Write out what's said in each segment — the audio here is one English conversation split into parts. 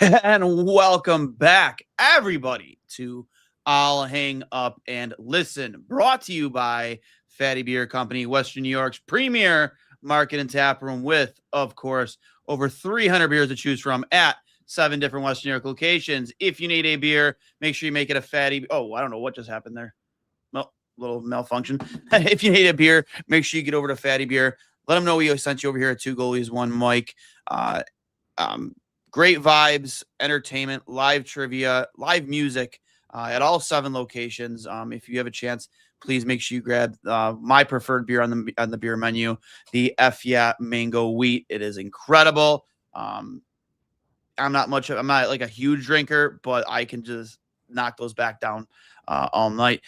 And welcome back, everybody, to I'll Hang Up and Listen, brought to you by Fatty Beer Company, Western New York's premier market and tap room with, of course, over 300 beers to choose from at 7 different Western New York locations. If you need a beer, make sure you make it a Fatty. Oh, I don't know what just happened there. Well, little malfunction. If you need a beer, make sure you get over to Fatty Beer. Let them know we sent you over here at Two Goalies, One Mic. Great vibes, entertainment, live trivia, live music at all 7 locations. If you have a chance, please make sure you grab my preferred beer on the beer menu, the F Yeah Mango Wheat. It is incredible. I'm not like a huge drinker, but I can just knock those back down all night.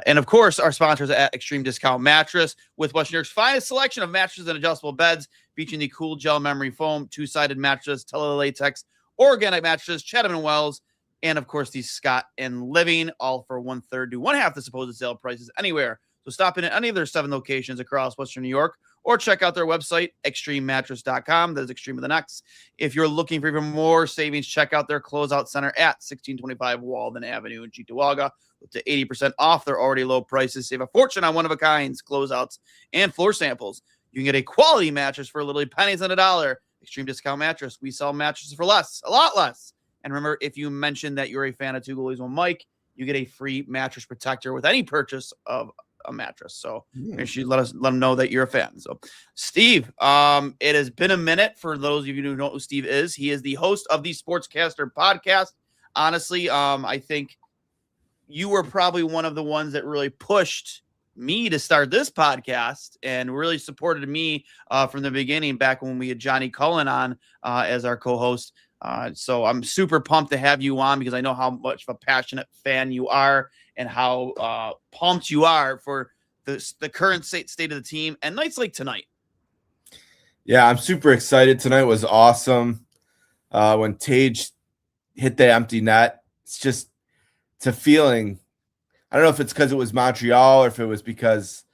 And of course, our sponsors at Extreme Discount Mattress, with Western New York's finest selection of mattresses and adjustable beds, featuring the cool gel memory foam, 2-sided mattress, tele-latex, organic mattresses, Chatham & Wells, and of course, these Scott and Living, all for 1/3 to 1/2 the supposed sale prices anywhere. So stop in at any of their 7 locations across Western New York, or check out their website, extrememattress.com. That is Extreme with an X. If you're looking for even more savings, check out their closeout center at 1625 Walden Avenue in Cheektowaga, up to 80% off their already low prices. Save a fortune on one-of-a-kinds, closeouts, and floor samples. You can get a quality mattress for literally pennies on a dollar. Extreme Discount Mattress. We sell mattresses for less, a lot less. And remember, if you mention that you're a fan of Two Goalies, One Mic, you get a free mattress protector with any purchase of a mattress. So make sure you let them know that you're a fan. So Steve, it has been a minute. For those of you who know who Steve is, he is the host of the Sportscaster podcast. Honestly, I think you were probably one of the ones that really pushed me to start this podcast and really supported me from the beginning, back when we had Johnny Cullen on as our co-host. So I'm super pumped to have you on, because I know how much of a passionate fan you are and how pumped you are for the current state of the team and nights like tonight. Yeah, I'm super excited. Tonight was awesome. When Tage hit the empty net, it's a feeling. I don't know if it's because it was Montreal or if it was because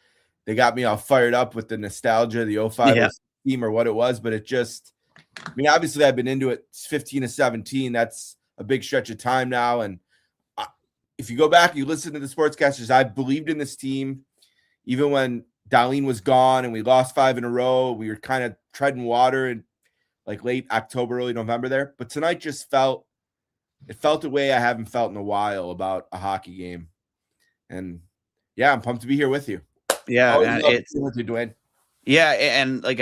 they got me all fired up with the nostalgia, the 05 team, or what it was, but obviously I've been into it 15 to 17. That's a big stretch of time now. And if you go back and you listen to the sportscasters, I believed in this team. Even when Duane was gone and we lost 5 in a row, we were kind of treading water in like late October, early November there. But tonight felt a way I haven't felt in a while about a hockey game. And yeah, I'm pumped to be here with you. Yeah, and it's with you, Duane. Yeah, and like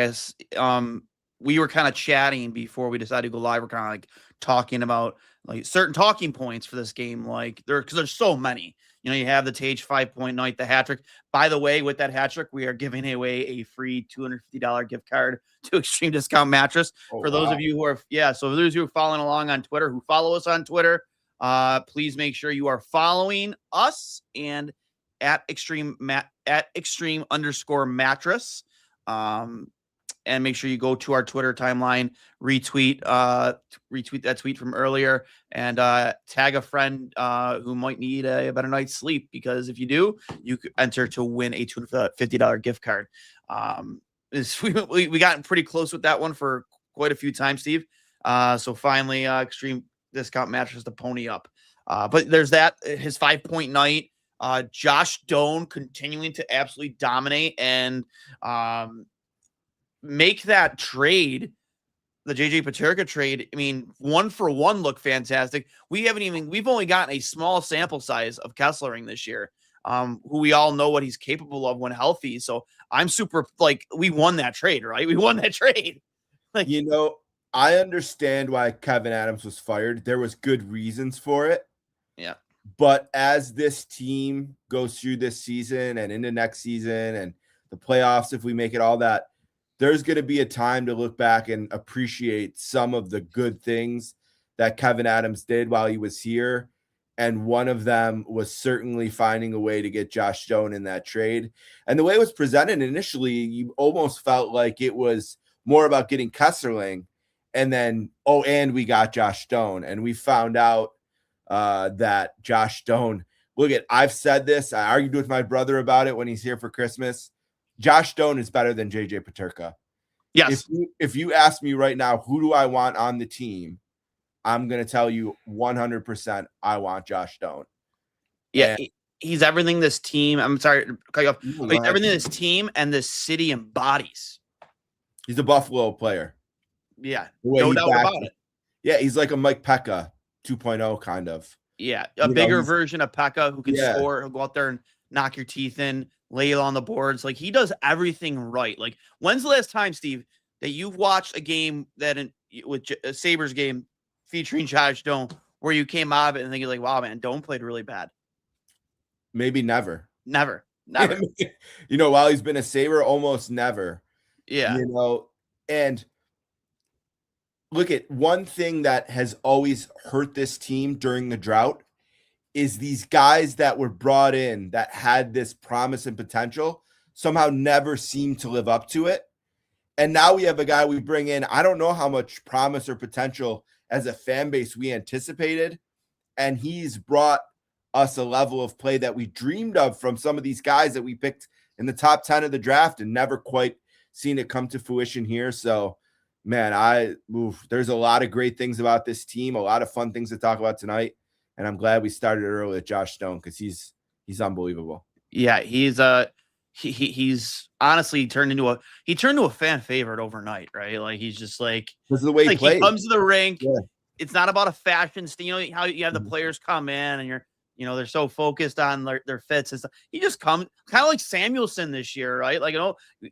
we were kind of chatting before we decided to go live. We're kind of like talking about like certain talking points for this game, like because there's so many. You know, you have the Tage 5-point night, the hat trick. By the way, with that hat trick, we are giving away a free $250 gift card to Extreme Discount Mattress. For those of you who are, so for those who are following along on Twitter, who follow us on Twitter, please make sure you are following us and at extreme_mattress. And make sure you go to our Twitter timeline, retweet that tweet from earlier, and tag a friend who might need a better night's sleep. Because if you do, you could enter to win a $250 gift card. We got pretty close with that one for quite a few times, Steve. So finally, Extreme Discount Mattress to pony up. But there's that, his 5-point night. Josh Doan continuing to absolutely dominate and make that trade, the JJ Peterka trade. I mean, 1-for-1 look fantastic. We've only gotten a small sample size of Kesslering this year, who we all know what he's capable of when healthy. So I'm super, we won that trade, right? We won that trade. I understand why Kevin Adams was fired. There was good reasons for it. Yeah. But as this team goes through this season and into next season and the playoffs, if we make it all that, there's going to be a time to look back and appreciate some of the good things that Kevin Adams did while he was here. And one of them was certainly finding a way to get Josh Doan in that trade. And the way it was presented initially, you almost felt like it was more about getting Kesselring and then, and we got Josh Doan. And we found out that Josh Doan, I've said this, I argued with my brother about it when he's here for Christmas. Josh Doan is better than JJ Peterka. Yes. If you ask me right now, who do I want on the team? I'm going to tell you 100% I want Josh Doan. Yeah, he's everything this team. I'm sorry to cut you off. But he's everything this team and this city embodies. He's a Buffalo player. Yeah, no doubt about it. Yeah, he's like a Mike Pekka 2.0 kind of. Yeah, a bigger version of Pekka who can score, he'll go out there and knock your teeth in, lay it on the boards. Like, he does everything right. Like, when's the last time, Steve, that you've watched a game with a Sabres game featuring Josh Doan where you came out of it and thinking like, wow, man, Doan played really bad? Maybe never. Never. While he's been a Sabre, almost never. Yeah. And look at one thing that has always hurt this team during the drought is these guys that were brought in that had this promise and potential somehow never seem to live up to it. And now we have a guy we bring in. I don't know how much promise or potential as a fan base we anticipated. And he's brought us a level of play that we dreamed of from some of these guys that we picked in the top 10 of the draft and never quite seen it come to fruition here. So, man, there's a lot of great things about this team, a lot of fun things to talk about tonight. And I'm glad we started early with Josh Doan because he's unbelievable. Yeah, he's honestly turned into a fan favorite overnight, right? Like, he's just like, because of the way he plays. He comes to the rink. Yeah. It's not about a fashion. How you have the players come in and they're so focused on their fits and stuff. He just comes kind of like Samuelson this year, right? Like,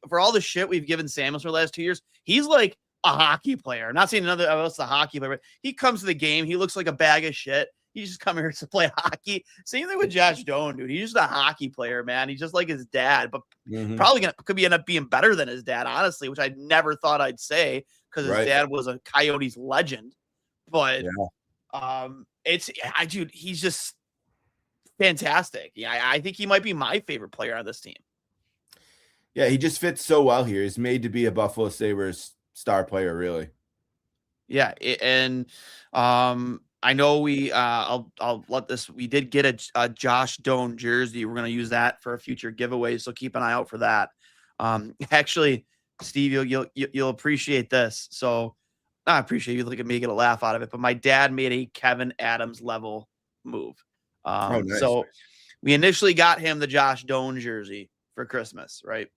for all the shit we've given Samuelson for the last 2 years, he's like a hockey player. I'm not saying another else a hockey player, but he comes to the game. He looks like a bag of shit. He's just coming here to play hockey. Same thing with Josh Doan, dude. He's just a hockey player, man. He's just like his dad, but probably could end up being better than his dad, honestly, which I never thought I'd say because his dad was a Coyotes legend. But dude, he's just fantastic. Yeah, I think he might be my favorite player on this team. Yeah, he just fits so well here. He's made to be a Buffalo Sabres star player, really. Yeah, I know I'll let this. We did get a Josh Doan jersey. We're going to use that for a future giveaway, so keep an eye out for that. Actually, Steve, you'll appreciate this. So I appreciate you looking at me get a laugh out of it. But my dad made a Kevin Adams level move. Nice. So we initially got him the Josh Doan jersey for Christmas, right?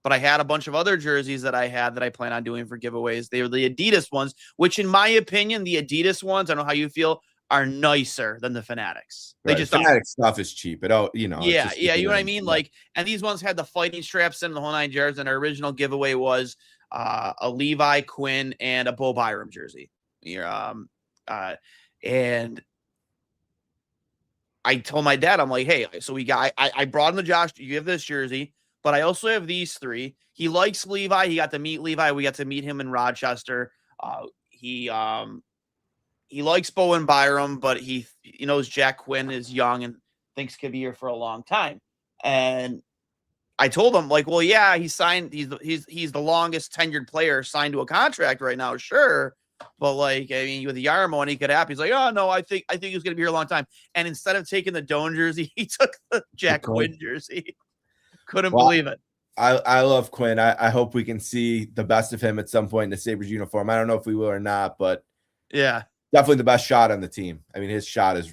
But I had a bunch of other jerseys that I plan on doing for giveaways. They were the Adidas ones, which in my opinion, the Adidas ones, I don't know how you feel, are nicer than the Fanatics. They just Fanatics stuff is cheap. You know what I mean? Like, and these ones had the fighting straps in the whole 9 yards, and our original giveaway was a Levi Quinn and a Bo Byram jersey. And I told my dad, I'm like, hey, so I brought him the Josh, you have this jersey, but I also have these 3. He likes Levi. He got to meet Levi. We got to meet him in Rochester. He likes Bo and Byram, but he knows Jack Quinn is young and thinks could be here for a long time. And I told him, like, well, yeah, he signed. He's the longest tenured player signed to a contract right now, sure. But like, I mean, with the Yarmmo and he could happen. He's like, oh no, I think he's gonna be here a long time. And instead of taking the Doan jersey, he took the Jack Quinn jersey. Couldn't believe it. I love Quinn. I hope we can see the best of him at some point in the Sabres uniform. I don't know if we will or not, but yeah, definitely the best shot on the team. I mean, his shot is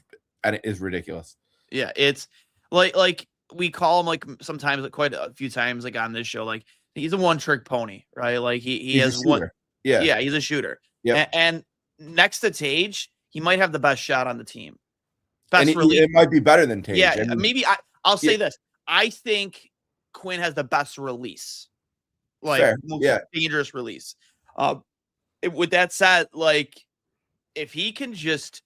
ridiculous. Yeah, it's like we call him like sometimes, like quite a few times, like on this show, like he's a one-trick pony, right? Like he has one. Yeah, he's a shooter. Yeah, and next to Tage, he might have the best shot on the team. It might be better than Tage. Yeah, maybe I'll say this. I think Quinn has the best release, like most dangerous release. With that said, like if he can just,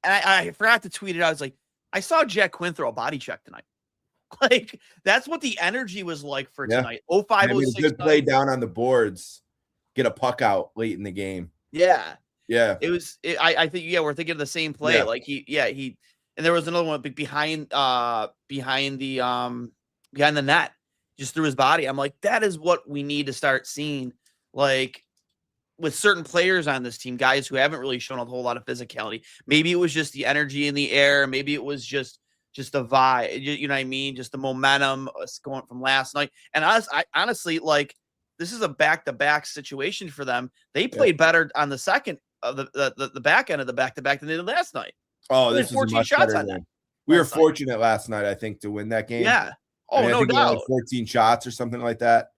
and I forgot to tweet it out. I was like, I saw Jack Quinn throw a body check tonight. Like that's what the energy was like for tonight. 0506. Good play down on the boards, get a puck out late in the game. Yeah. It was. I think we're thinking of the same play. Yeah. Like he, and there was another one behind the net, just threw his body. I'm like, that is what we need to start seeing, like with certain players on this team, guys who haven't really shown a whole lot of physicality. Maybe it was just the energy in the air. Maybe it was just the vibe. You know what I mean? Just the momentum going from last night. And I honestly, like, this is a back-to-back situation for them. They played better on the second the back end of the back-to-back than they did last night. Oh, They this had was a 14 much shots better on game. that. We were last night. fortunate last night, I think, to win that game. Yeah. Oh, I mean, I no think we had doubt. like 14 shots or something like that.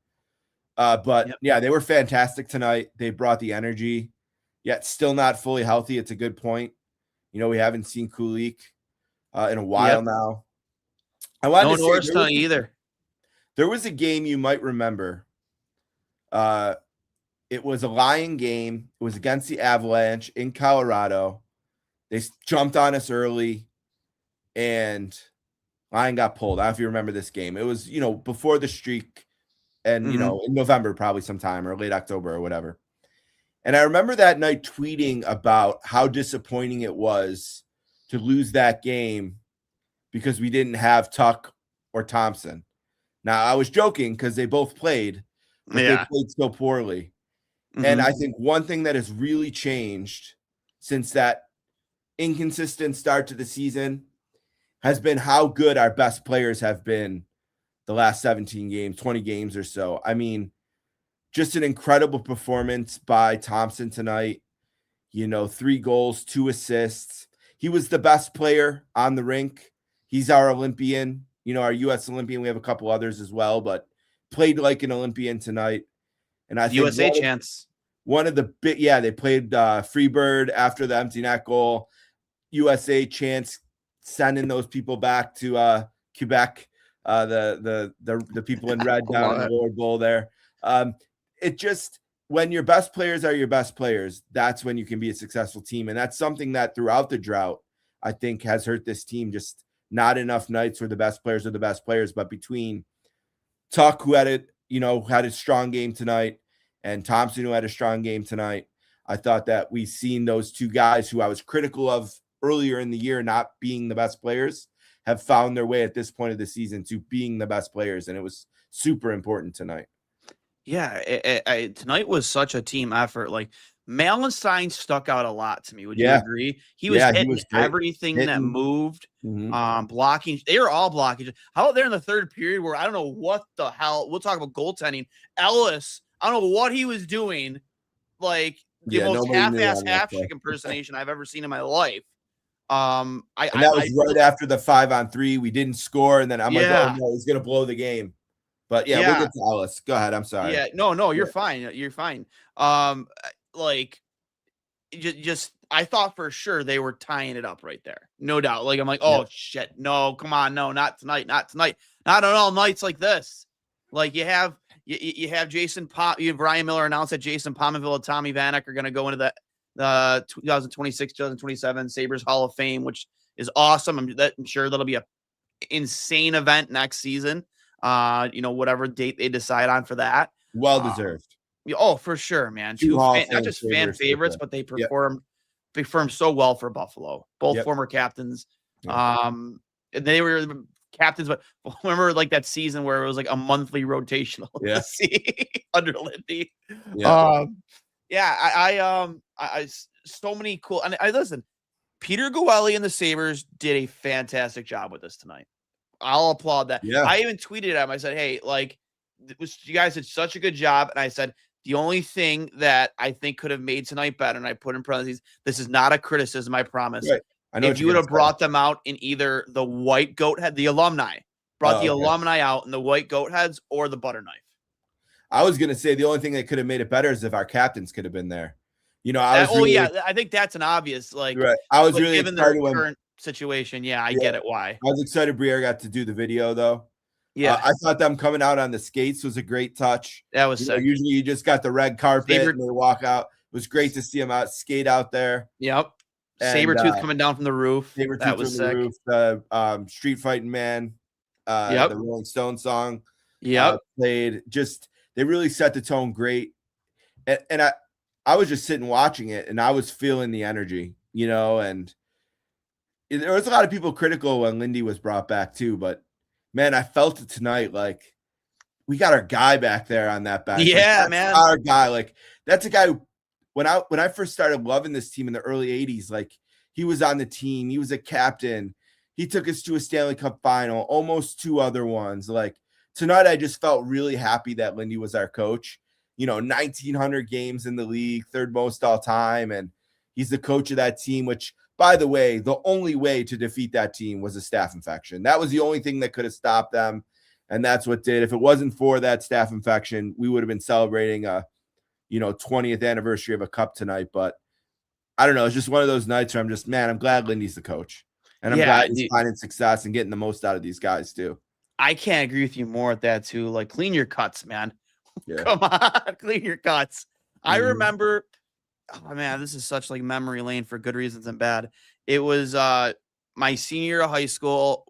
But Yep. yeah, they were fantastic tonight. They brought the energy, yet still not fully healthy. It's a good point. You know, we haven't seen Kulik in a while now. I wanted No to Norris say tonight either. there was a game you might remember. It was a Lion game. It was against the Avalanche in Colorado. They jumped on us early, and Lion got pulled. I don't know if you remember this game. It was, you know, before the streak, and, you know, in November probably sometime or late October or whatever. And I remember that night tweeting about how disappointing it was to lose that game because we didn't have Tuch or Thompson. Now, I was joking because they both played, but they played so poorly. And I think one thing that has really changed since that inconsistent start to the season has been how good our best players have been the last 17 games, 20 games or so. I mean, just an incredible performance by Thompson tonight. You know, 3 goals, 2 assists. He was the best player on the rink. He's our Olympian, you know, our U.S. Olympian. We have a couple others as well, but played like an Olympian tonight. And I think USA chance. One of the big, they played Freebird after the empty net goal. USA chance sending those people back to Quebec, the people in red down in the Lord Bowl there. It just, when your best players are your best players, that's when you can be a successful team. And that's something that throughout the drought, I think has hurt this team. Just not enough nights where the best players are the best players. But between Tuch, who had a strong game tonight, and Thompson, who had a strong game tonight, I thought that we've seen those 2 guys who I was critical of earlier in the year not being the best players have found their way at this point of the season to being the best players. And it was super important tonight. Yeah, tonight was such a team effort. Like, Malenstein stuck out a lot to me. Would you agree? He was hitting everything that moved, blocking. They were all blocking. How about there in the third period where I don't know what the hell, we'll talk about goaltending. Ellis, I don't know what he was doing. Like, the most half-ass half-chick impersonation I've ever seen in my life. That was right after the 5-on-3. We didn't score, and then I'm like, oh no, he's gonna blow the game. But we'll get to Ellis. Go ahead. I'm sorry. Yeah, no, you're fine. You're fine. Like, just I thought for sure they were tying it up right there. No doubt. Like, I'm like, oh shit, no, come on, no, not tonight, not on all nights like this. Like, you have Jason you have Ryan Miller announced that Jason Pominville and Tommy Vanek are going to go into the 2026, 2027 Sabres Hall of Fame, which is awesome. I'm sure that'll be a insane event next season. Whatever date they decide on for that. Well deserved. For sure, man. Not just fan favorites, but they performed so well for Buffalo. Both former captains. And they were captains, but remember like that season where it was like a monthly rotational under Lindy. I so many cool, and I listen, Peter Guelli and the Sabres did a fantastic job with this tonight. I'll applaud that. I even tweeted at him. I said, hey, like, you guys did such a good job. And I said, the only thing that I think could have made tonight better, and I put in parentheses, this is not a criticism, I promise. Right. If you would have brought them out in either the white goat head, the alumni, alumni out in the white goat heads or the butter knife. I was going to say the only thing that could have made it better is if our captains could have been there. You know, I think that's an obvious, like, right. I was really given the current situation. I get it. Why? I was excited Briere got to do the video though. Yeah. I thought them coming out on the skates was a great touch. That was sick. Usually you just got the red carpet and they walk out. It was great to see them skate out there. Yep. Sabretooth coming down from the roof. That was sick. The Street Fighting Man, the Rolling Stone song. Played. Just, they really set the tone great. And I was just sitting watching it and I was feeling the energy, and there was a lot of people critical when Lindy was brought back too, but man, I felt it tonight. Like, we got our guy back there on that back. Yeah, man. Our guy. Like, that's a guy who, when I first started loving this team in the early 80s, like, he was on the team. He was a captain. He took us to a Stanley Cup final, almost 2 other ones. Like, tonight, I just felt really happy that Lindy was our coach. 1,900 games in the league, 3rd most all time. And He's the coach of that team, which, by the way, the only way to defeat that team was a staph infection. That was the only thing that could have stopped them. And that's what did. If it wasn't for that staph infection, we would have been celebrating a 20th anniversary of a cup tonight. But I don't know. It's just one of those nights where I'm just, man, I'm glad Lindy's the coach. And I'm glad he's finding success and getting the most out of these guys too. I can't agree with you more with that too. Like, clean your cuts, man. Yeah. Come on, clean your cuts. I remember, oh man, this is such like memory lane for good reasons and bad. It was my senior year of high school,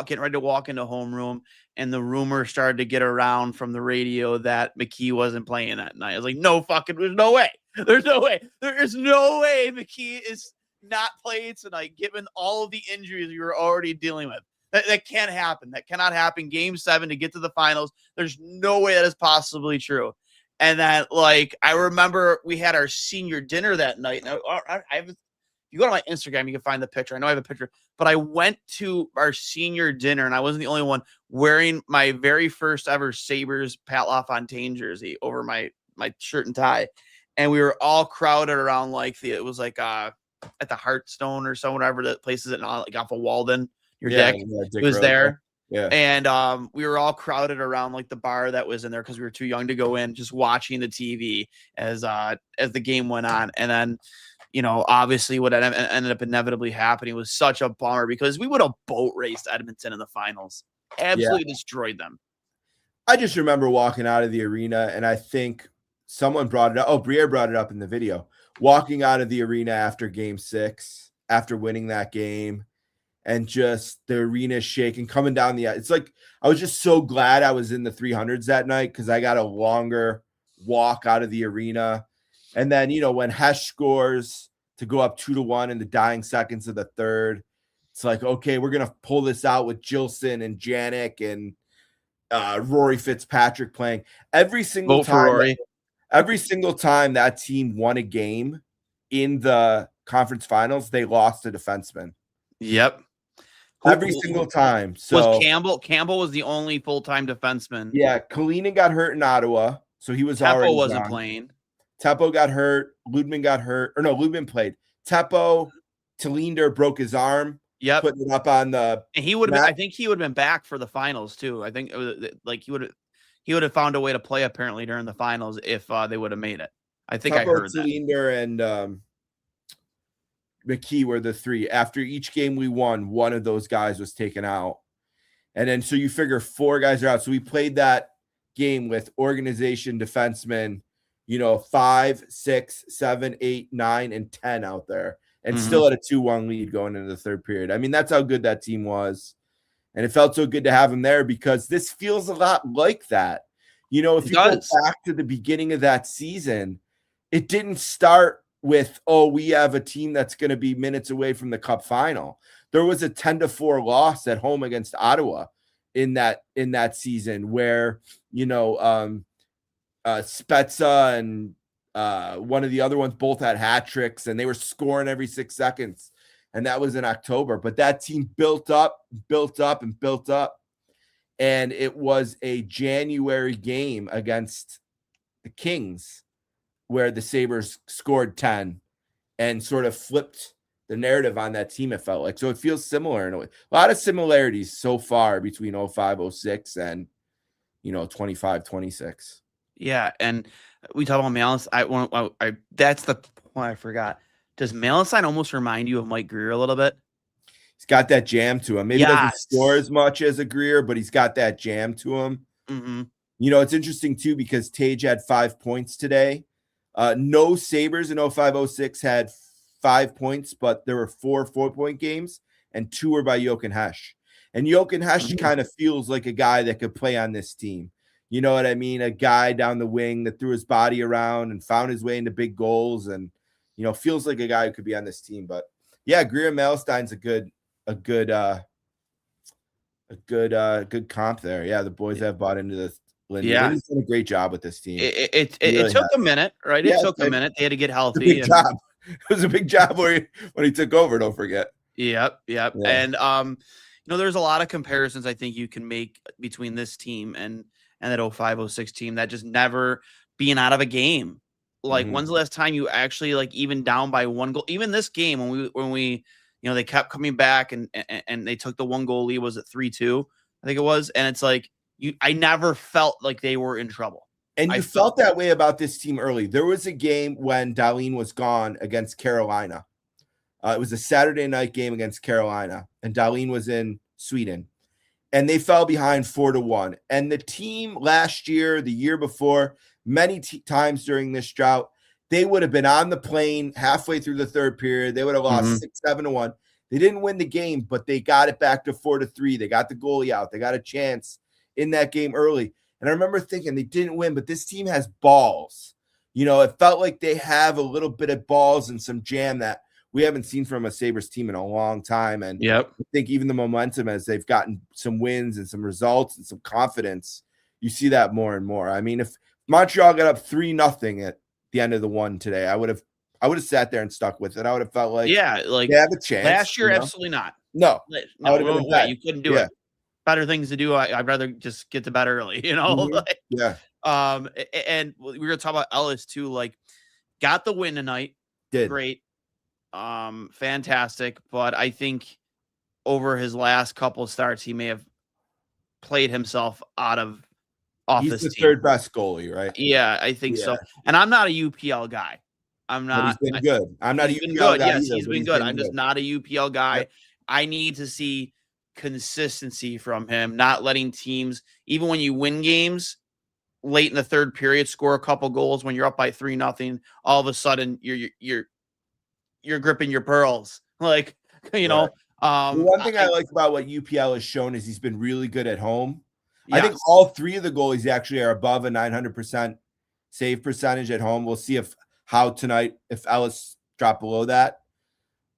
getting ready to walk into homeroom, and the rumor started to get around from the radio that McKee wasn't playing that night. I was like, no fucking, there's no way. There's no way. There is no way McKee is not playing tonight, given all of the injuries we were already dealing with. That can't happen. That cannot happen. Game 7 to get to the finals. There's no way that is possibly true. And then, like, I remember we had our senior dinner that night. And you go to my Instagram, you can find the picture. I know I have a picture, but I went to our senior dinner, and I wasn't the only one wearing my very first ever Sabres Pat LaFontaine jersey over my shirt and tie. And we were all crowded around, like, it was like at the Hearthstone or so, whatever the place is, like off of Walden. Your deck was there. Yeah. And we were all crowded around like the bar that was in there because we were too young to go in, just watching the TV as the game went on. And then, obviously what ended up inevitably happening was such a bummer because we would have boat raced Edmonton in the finals. Absolutely destroyed them. I just remember walking out of the arena, and I think someone brought it up. Oh, Briere brought it up in the video. Walking out of the arena after game 6, after winning that game, and just the arena shaking, coming down it's like, I was just so glad I was in the 300s that night because I got a longer walk out of the arena. And then, when Hesh scores to go up 2-1 in the dying seconds of the third, it's like, okay, we're going to pull this out with Gilson and Janik and Rory Fitzpatrick playing. Every single time that team won a game in the conference finals, they lost a defenseman. Yep. Every single time. So was Campbell was the only full-time defenseman. Yeah, Kalinin got hurt in Ottawa, so he was already wasn't gone. playing. Teppo got hurt. Ludman got hurt. Or no, Ludman played. Teppo, Telinder broke his arm. Yep. Putting it up on the. And he would have. I think he would have been back for the finals too. I think it was like he would have found a way to play apparently during the finals if they would have made it. I think Teppo, I heard Telinder, and McKee were the 3. After each game we won, one of those guys was taken out. And then so you figure 4 guys are out. So we played that game with organization defensemen, 5, 6, 7, 8, 9, and 10 out there. And still at a 2-1 lead going into the third period. I mean, that's how good that team was. And it felt so good to have them there because this feels a lot like that. If you go back to the beginning of that season, it didn't start with, we have a team that's going to be minutes away from the cup final. There was a 10-4 loss at home against Ottawa in that season where, Spezza and one of the other ones both had hat tricks and they were scoring every 6 seconds. And that was in October. But that team built up. And it was a January game against the Kings where the Sabres scored 10 and sort of flipped the narrative on that team, it felt like. So it feels similar in a way. A lot of similarities so far between 05-06 and, 25-26. Yeah, and we talk about Malice. That's the point I forgot. Does Malacine almost remind you of Mike Greer a little bit? He's got that jam to him. Maybe he doesn't score as much as a Greer, but he's got that jam to him. Mm-hmm. It's interesting, too, because Tage had 5 points today. No Sabres in 05-06 had 5 points, but there were 4 4-point games, and 2 were by Jochen Hesch. And Jochen Hesch kind of feels like a guy that could play on this team. You know what I mean? A guy down the wing that threw his body around and found his way into big goals and, feels like a guy who could be on this team. But, yeah, Greer and Malastein's a good comp there. Yeah, the boys have bought into this. Yeah, he's done a great job with this team. It took a minute, right? It took a minute. They had to get healthy. Big job. It was a big job when he took over. Don't forget. Yep. Yeah. And there's a lot of comparisons I think you can make between this team and that 05-06 team that just never being out of a game. Like, when's the last time you actually like even down by one goal? Even this game when we they kept coming back and they took the 1-goal lead. Was it 3-2? I think it was. And it's like I never felt like they were in trouble. And you felt that way about this team early. There was a game when Duane was gone against Carolina. It was a Saturday night game against Carolina, and Duane was in Sweden. And they fell behind 4-1. And the team last year, the year before, many times during this drought, they would have been on the plane halfway through the third period. They would have lost 6-7-1. They didn't win the game, but they got it back to 4-3. They got the goalie out. They got a chance in that game early. And I remember thinking they didn't win, but this team has balls. It felt like they have a little bit of balls and some jam that we haven't seen from a Sabres team in a long time. And I think even the momentum as they've gotten some wins and some results and some confidence, you see that more and more. I mean, if Montreal got up 3-0 at the end of the one today, I would have sat there and stuck with it. I would have felt like, they have a chance. Last year, absolutely not. No, you couldn't do it. Better things to do. I'd rather just get to bed early, And we were gonna talk about Ellis too. Like, got the win tonight. Great. Fantastic. But I think over his last couple of starts, he may have played himself off He's this the team. third best goalie, right? Yeah, I think so. And I'm not a UPL guy. I'm not. But he's been good. I'm not a UPL guy. Yes, he's been good. I'm just not a UPL guy. Yep. I need to see consistency from him, not letting teams, even when you win games late in the third period, score a couple goals when you're up by 3-0, all of a sudden you're gripping your pearls. Like, one thing I like about what UPL has shown is he's been really good at home. Yes. I think all three of the goalies actually are above a 900% save percentage at home. We'll see how tonight, if Ellis dropped below that.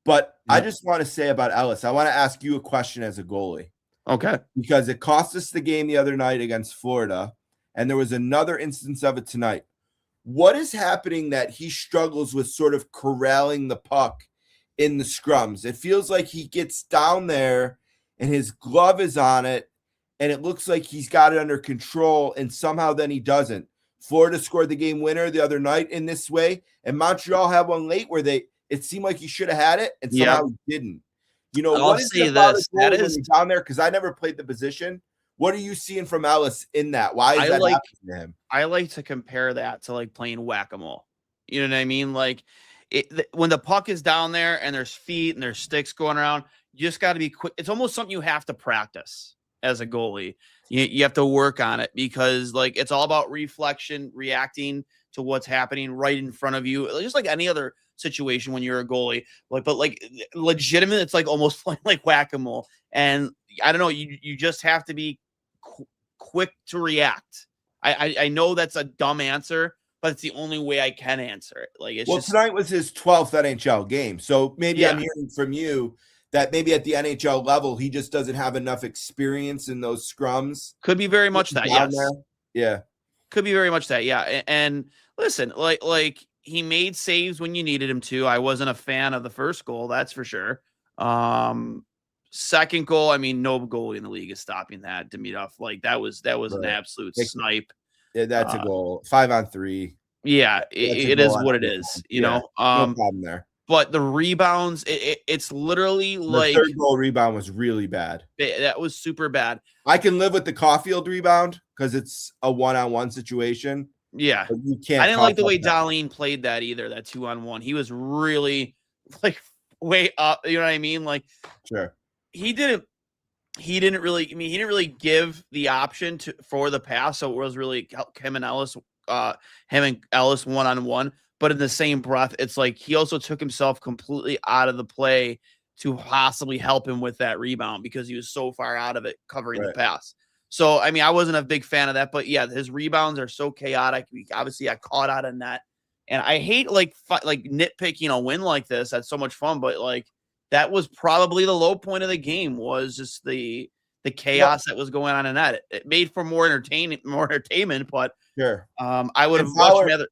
But I just want to say about Ellis, I want to ask you a question as a goalie. Okay. Because it cost us the game the other night against Florida, and there was another instance of it tonight. What is happening that he struggles with sort of corralling the puck in the scrums? It feels like he gets down there and his glove is on it, and it looks like he's got it under control, and somehow then he doesn't. Florida scored the game winner the other night in this way, and Montreal had one late where it seemed like he should have had it, and somehow he didn't. What is it about his goal when he's down there? Because I never played the position. What are you seeing from Ellis in that? Why is that happening to him? I like to compare that to like playing whack-a-mole. You know what I mean? Like when the puck is down there and there's feet and there's sticks going around, you just got to be quick. It's almost something you have to practice as a goalie. You have to work on it because like it's all about reflection, reacting to what's happening right in front of you, just like any other situation when you're a goalie. But legitimate, it's like almost playing like whack-a-mole. And I don't know, you just have to be quick to react. I know that's a dumb answer, but it's the only way I can answer it. Like tonight was his 12th NHL game, so maybe I'm hearing from you that maybe at the NHL level he just doesn't have enough experience in those scrums. Could be very much that. Yes. Yeah. Could be very much that. Yeah. And listen, like he made saves when you needed him to. I wasn't a fan of the first goal, that's for sure. Second goal, I mean, no goalie in the league is stopping that. Demidov, like that was an absolute snipe. Yeah, that's a goal. 5-on-3. Yeah, it is what it is. No problem there. But the rebounds, it's literally like the third goal rebound was really bad. That was super bad. I can live with the Caulfield rebound because it's a 1-on-1 situation. Yeah, but you can't. I didn't like the way Duane played that either. That 2-on-1, he was really like way up. You know what I mean? Like, sure, he didn't really. I mean, he didn't really give the option for the pass, so it was really him and Ellis 1-on-1. But in the same breath, it's like he also took himself completely out of the play to possibly help him with that rebound because he was so far out of it covering the pass. So, I mean, I wasn't a big fan of that. But, yeah, his rebounds are so chaotic. Obviously, I caught out of net. And I hate, like nitpicking a win like this. That's so much fun. But, like, that was probably the low point of the game was just the chaos that was going on in that. It made for more entertainment. But sure, I would have much rather.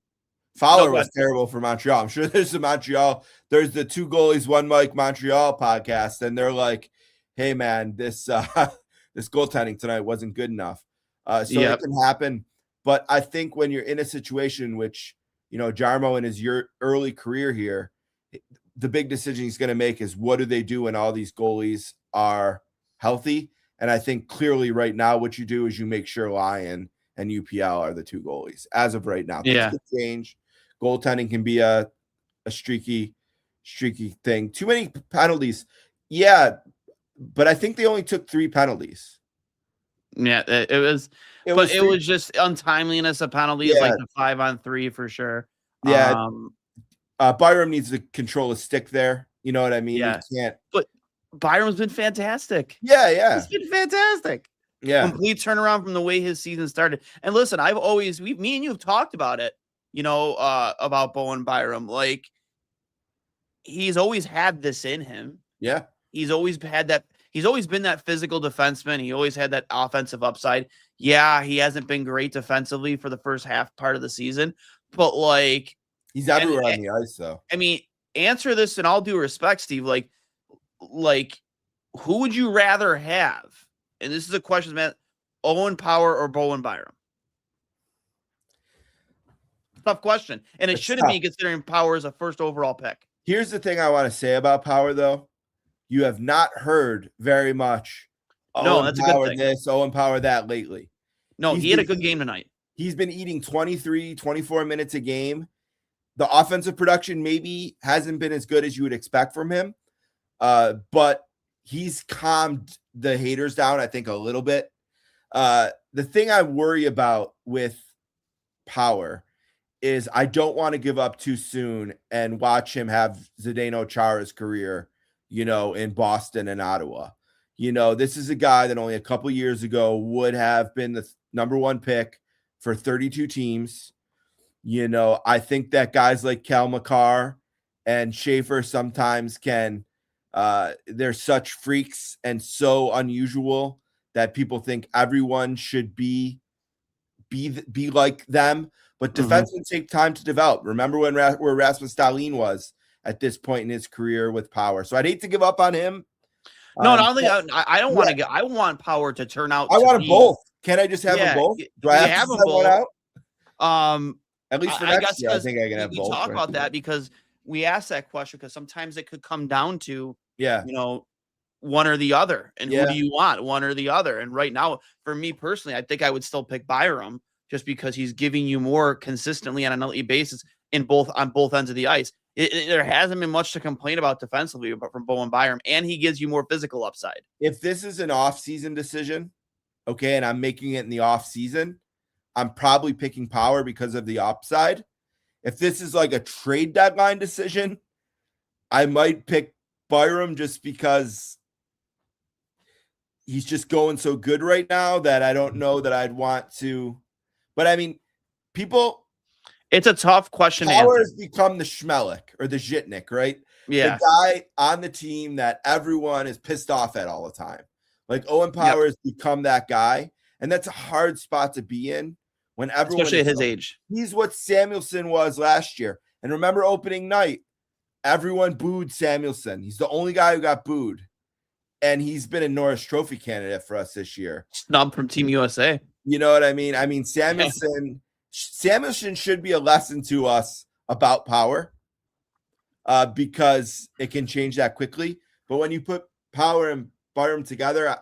Fowler was terrible for Montreal. I'm sure there's the Two Goalies, One Mic Montreal podcast, and they're like, hey, man, this goaltending tonight wasn't good enough. It can happen. But I think when you're in a situation in which, Yarmmo in his early career here, the big decision he's going to make is what do they do when all these goalies are healthy? And I think clearly right now what you do is you make sure Lyon and UPL are the two goalies as of right now. Yeah. Things can change. Goaltending can be a streaky thing. Too many penalties. Yeah, but I think they only took 3 penalties. Yeah, it was just untimeliness of penalties, like the 5-on-3 for sure. Yeah. Byram needs to control his stick there. You know what I mean? Yeah. He can't. But Byram's been fantastic. Yeah. He's been fantastic. Yeah. Complete turnaround from the way his season started. And listen, me and you have talked about it, about Bowen Byram. Like, he's always had this in him. Yeah. He's always had that. He's always been that physical defenseman. He always had that offensive upside. Yeah, he hasn't been great defensively for the first half part of the season, but like, he's everywhere on the ice, though. I mean, answer this in all due respect, Steve. Like, who would you rather have? And this is a question, man. Owen Power or Bowen Byram? Tough question. And it shouldn't be, considering Power is a first overall pick. Here's the thing I want to say about Power, though. You have not heard very much that's a good thing. This, Owen Power that lately. No, he had a good game tonight. He's been eating 23, 24 minutes a game. The offensive production maybe hasn't been as good as you would expect from him. But he's calmed the haters down, I think, a little bit. The thing I worry about with Power is I don't want to give up too soon and watch him have Zdeno Chara's career, in Boston and Ottawa. This is a guy that only a couple years ago would have been the number 1 pick for 32 teams. I think that guys like Cal McCarr and Schaefer sometimes can, they're such freaks and so unusual that people think everyone should be like them. But defensemen take time to develop. Remember where Rasmus Dahlin was at this point in his career with Power. So I'd hate to give up on him. No, I don't think I don't want to get. I want Power to turn out. I want them both. Can I just have them both? Do I have to send one out? At least for next year, I think I can have both. We talk about that because we asked that question because sometimes it could come down to one or the other, and who do you want, one or the other? And right now, for me personally, I think I would still pick Byram just because he's giving you more consistently on a nightly basis on both ends of the ice. There hasn't been much to complain about defensively, but from Bowen Byram, and he gives you more physical upside. If this is an off-season decision, okay, and I'm making it in the off-season, I'm probably picking Power because of the upside. If this is like a trade deadline decision, I might pick Byram just because he's just going so good right now that I don't know that I'd want to. But I mean, it's a tough question. Power has become the Schmelik or the Zhitnik, right? Yeah. The guy on the team that everyone is pissed off at all the time. Like Owen Power has become that guy. And that's a hard spot to be in when everyone, especially at his age. He's what Samuelsson was last year. And remember opening night, everyone booed Samuelsson. He's the only guy who got booed. And he's been a Norris Trophy candidate for us this year. Snub from Team USA. You know what I mean? I mean, Samuelsson should be a lesson to us about Power because it can change that quickly. But when you put Power and Byram together,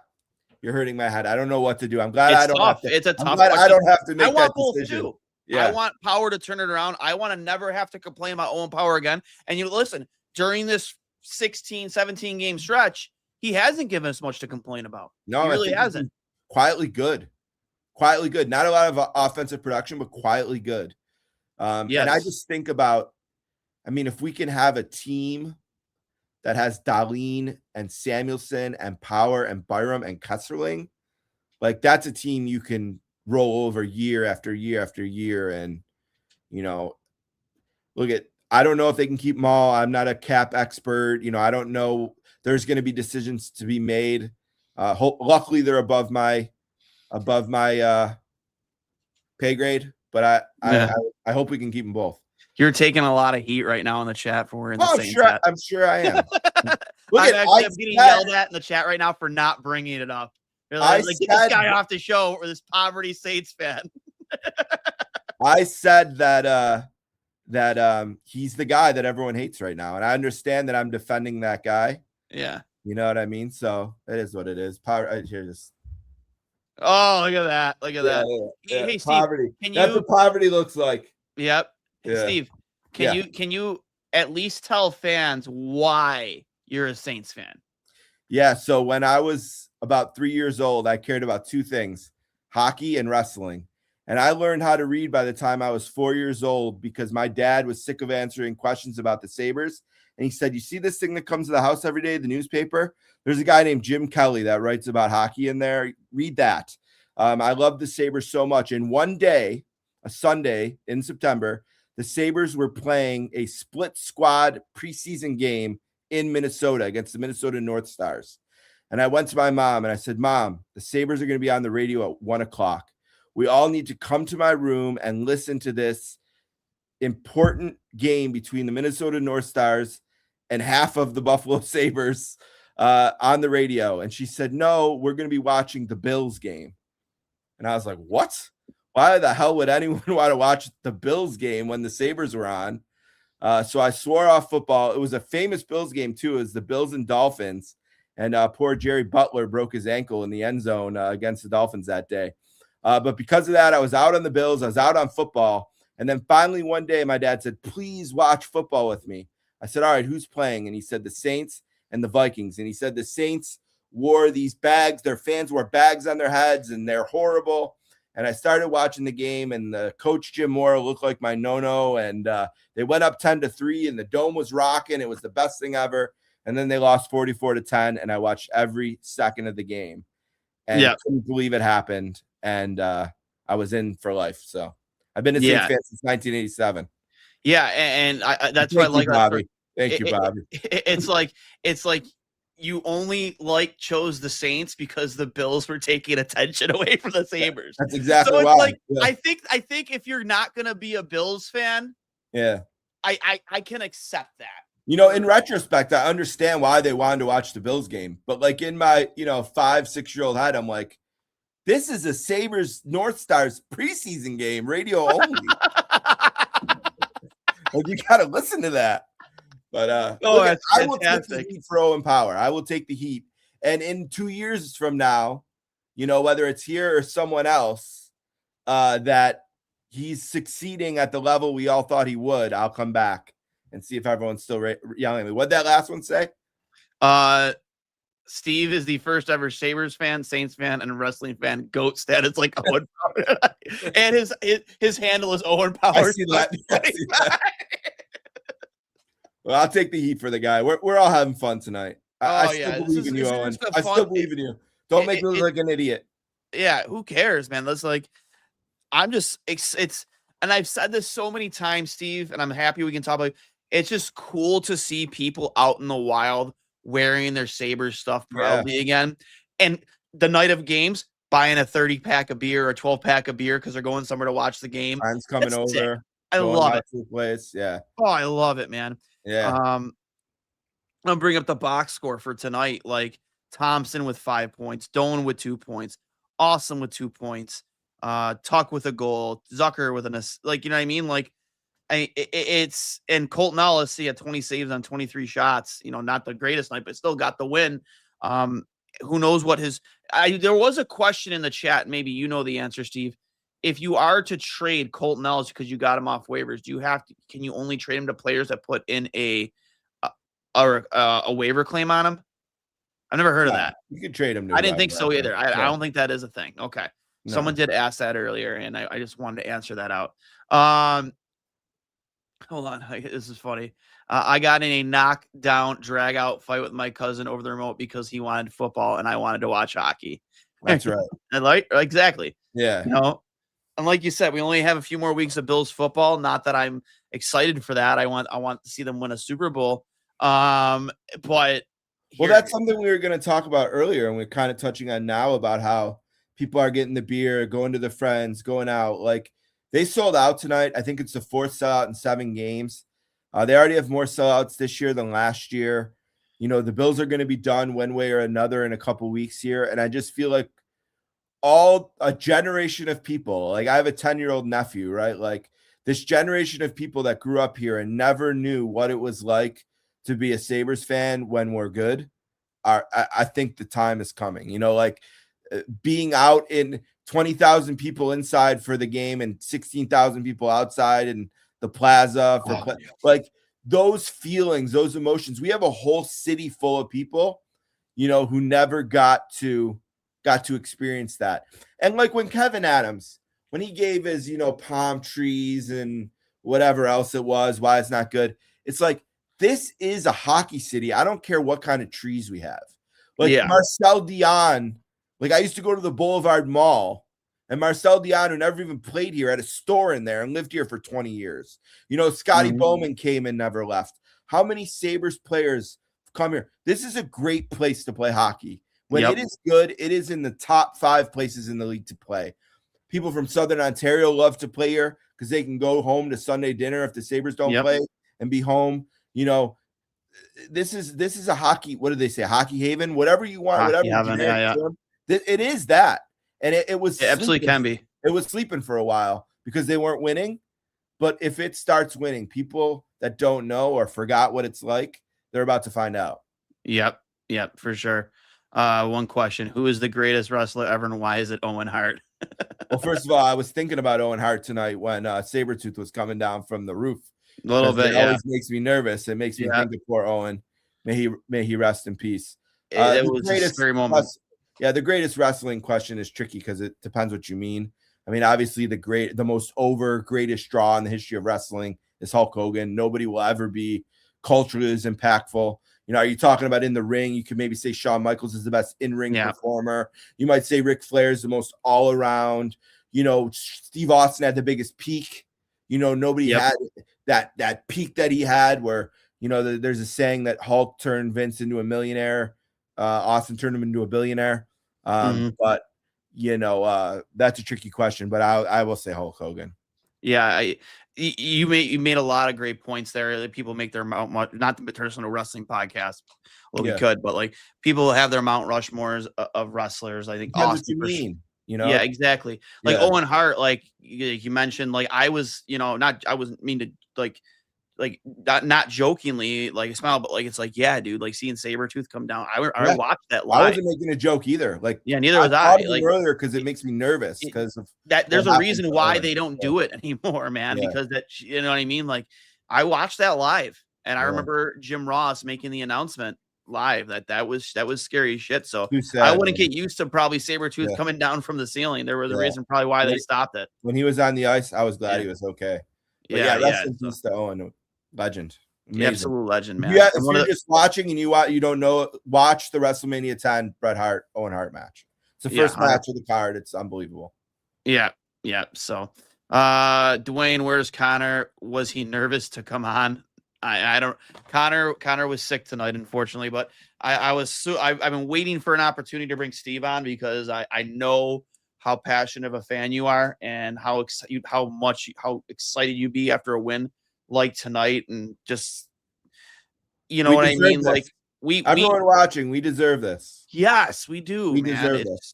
you're hurting my head. I don't know what to do. I'm glad I don't have to. It's a tough question. I don't have to make that decision. Too. Yeah. I want Power to turn it around. I want to never have to complain about Owen Power again. And you listen, during this 16, 17 game stretch, he hasn't given us much to complain about. No, he really hasn't. Quietly good. Not a lot of offensive production, but quietly good. And I just think about, if we can have a team that has Dahlin and Samuelsson and Power and Byram and Kesserling, like that's a team you can roll over year after year after year. And, I don't know if they can keep them all. I'm not a cap expert. I don't know. There's going to be decisions to be made. Luckily, they're above my pay grade, but I hope we can keep them both. You're taking a lot of heat right now in the chat for we're in the same chat. I'm sure I am. I'm getting yelled at in the chat right now for not bringing it up. Like, get this guy off the show or this poverty Saints fan. I said that that he's the guy that everyone hates right now. And I understand that I'm defending that guy. Yeah. You know what I mean? So it is what it is. Power here just Oh, look at that. Look at that. Yeah. Hey, Steve, Poverty. can That's you what poverty looks like. Yep. Hey, Yeah. Steve, can you at least tell fans why you're a Saints fan? Yeah. So when I was about 3 years old, I cared about two things: hockey and wrestling. And I learned how to read by the time I was 4 years old because my dad was sick of answering questions about the Sabres. And he said, "You see this thing that comes to the house every day, the newspaper? There's a guy named Jim Kelly that writes about hockey in there. Read that." I love the Sabres so much. And one day, a Sunday in September, the Sabres were playing a split squad preseason game in Minnesota against the Minnesota North Stars. And I went to my mom and I said, "Mom, the Sabres are going to be on the radio at 1:00. We all need to come to my room and listen to this important game between the Minnesota North Stars and half of the Buffalo Sabres on the radio." And she said, "No, we're going to be watching the Bills game." And I was like, "What? Why the hell would anyone want to watch the Bills game when the Sabres were on?" So I swore off football. It was a famous Bills game, too. It was the Bills and Dolphins. And poor Jerry Butler broke his ankle in the end zone against the Dolphins that day. But because of that, I was out on the Bills. I was out on football. And then finally one day, my dad said, "Please watch football with me." I said, "All right, who's playing?" And he said, "The Saints and the Vikings." And he said, "The Saints wore these bags. Their fans wore bags on their heads, and they're horrible." And I started watching the game, and the coach, Jim Moore, looked like my no-no. And they went up 10-3, and the dome was rocking. It was the best thing ever. And then they lost 44-10, and I watched every second of the game. And couldn't believe it happened. And I was in for life. So I've been a Saints fan since 1987. Yeah, and that's what I like. Bobby. Thank you, Bobby. It's like you only chose the Saints because the Bills were taking attention away from the Sabres. That's exactly so it's why. Like, I think if you're not gonna be a Bills fan, I can accept that. You know, in retrospect, I understand why they wanted to watch the Bills game. But like in my 5-6-year-old head, I'm like, this is a Sabres North Stars preseason game, radio only. Like, you got to listen to that. But I will take the heat for Owen Power. I will take the heat. And in 2 years from now, whether it's here or someone else, that he's succeeding at the level we all thought he would, I'll come back and see if everyone's still yelling at me. What'd that last one say? Steve is the first ever Sabres fan, Saints fan, and wrestling fan. GOAT status like Owen Power. And his handle is Owen Power. I see that. Well, I'll take the heat for the guy. We're all having fun tonight. I still believe in you, Owen. I still believe in you. Don't make me look like an idiot. Yeah, who cares, man? I'm just and I've said this so many times, Steve, and I'm happy we can talk about it. It's just cool to see people out in the wild wearing their Sabres stuff proudly again. And the night of games, buying a 30-pack of beer or 12-pack of beer because they're going somewhere to watch the game. Friends coming over. Sick. I love it. Place. Yeah. Oh, I love it, man. Yeah. I'll bring up the box score for tonight. Like Thompson with 5 points, Doan with 2 points, Awesome with 2 points, Tuch with a goal, Zucker with an assist. Like, you know what I mean? Like, it's and Colton Ellis, he had 20 saves on 23 shots. Not the greatest night, but still got the win. Who knows what there was a question in the chat. Maybe you know the answer, Steve. If you are to trade Colton Ellis because you got him off waivers, can you only trade him to players that put in a waiver claim on him? I've never heard of that. You could trade him. I didn't think so either. I don't think that is a thing. Okay. No. Someone did ask that earlier, and I just wanted to answer that out. Hold on. This is funny. I got in a knockdown, drag out fight with my cousin over the remote because he wanted football and I wanted to watch hockey. That's right. Exactly. Yeah. And like you said, we only have a few more weeks of Bills football. Not that I'm excited for that. I want to see them win a Super Bowl. But that's something we were going to talk about earlier, and we're kind of touching on now about how people are getting the beer, going to their friends, going out. Like, they sold out tonight. I think it's the 4th sellout in 7 games. They already have more sellouts this year than last year. The Bills are going to be done one way or another in a couple weeks here, and I just feel like a generation of people, like I have a 10-year-old nephew, right? Like this generation of people that grew up here and never knew what it was like to be a Sabres fan when we're good, I think the time is coming. You know, like being out in 20,000 people inside for the game and 16,000 people outside in the plaza for like those feelings, those emotions. We have a whole city full of people, you know, who never got to experience that. And like when Kevin Adams, when he gave his, you know, palm trees and whatever else it was, why it's not good. It's like, this is a hockey city. I don't care what kind of trees we have. Like Marcel Dion, like I used to go to the Boulevard Mall, and Marcel Dion, who never even played here, had a store in there and lived here for 20 years. You know, Scotty Bowman came and never left. How many Sabres players come here? This is a great place to play hockey. When it is good, it is in the top 5 places in the league to play. People from Southern Ontario love to play here because they can go home to Sunday dinner if the Sabres don't play and be home. You know, this is a hockey. What do they say? Hockey haven, whatever you want, hockey whatever. Haven, it is that, and it was. It absolutely can be. It was sleeping for a while because they weren't winning. But if it starts winning, people that don't know or forgot what it's like, they're about to find out. Yep, for sure. One question: who is the greatest wrestler ever, and why is it Owen Hart? Well, first of all, I was thinking about Owen Hart tonight when Sabretooth was coming down from the roof. A little bit, it always makes me nervous. It makes me think of poor Owen. May he rest in peace. It was a scary moment. The greatest wrestling question is tricky because it depends what you mean. I mean, obviously the most greatest draw in the history of wrestling is Hulk Hogan. Nobody will ever be culturally as impactful. You know, are you talking about in the ring? You could maybe say Shawn Michaels is the best in-ring performer. You might say Ric Flair is the most all-around. You know, Steve Austin had the biggest peak. You know, nobody had that peak that he had where, you know, there's a saying that Hulk turned Vince into a millionaire. Austin turned him into a billionaire. But, you know, that's a tricky question, but I will say Hulk Hogan. Yeah, you made a lot of great points there. People make their Mount, not the personal wrestling podcast. Well, we could, but like people have their Mount Rushmores of wrestlers. I think Austin. What you mean? You know? Yeah, exactly. Like Owen Hart, like you mentioned, like I was, you know, I wasn't mean to like not jokingly like smile, but like it's like, yeah, dude, like seeing Sabretooth come down. I watched that live. I wasn't making a joke either. Like, neither was I. Like earlier because it makes me nervous because of that. There's a reason why they don't do it anymore, man. Because that, you know what I mean? Like I watched that live, and I remember Jim Ross making the announcement live that was scary shit. So I wouldn't get used to probably Sabretooth coming down from the ceiling. There was a reason probably why they stopped it. When he was on the ice, I was glad he was okay. But rest in peace to Owen. Legend. Absolute legend, man. If you're just watching and you don't know, watch the WrestleMania 10 Bret Hart Owen Hart match. It's the first match of the card. It's unbelievable. Yeah. So Duane, where's Connor? Was he nervous to come on? I don't. Connor was sick tonight, unfortunately, but I've been waiting for an opportunity to bring Steve on because I know how passionate of a fan you are and how excited you be after a win like tonight, and just, you know what I mean? Like everyone watching, we deserve this. Yes, we do. We deserve this.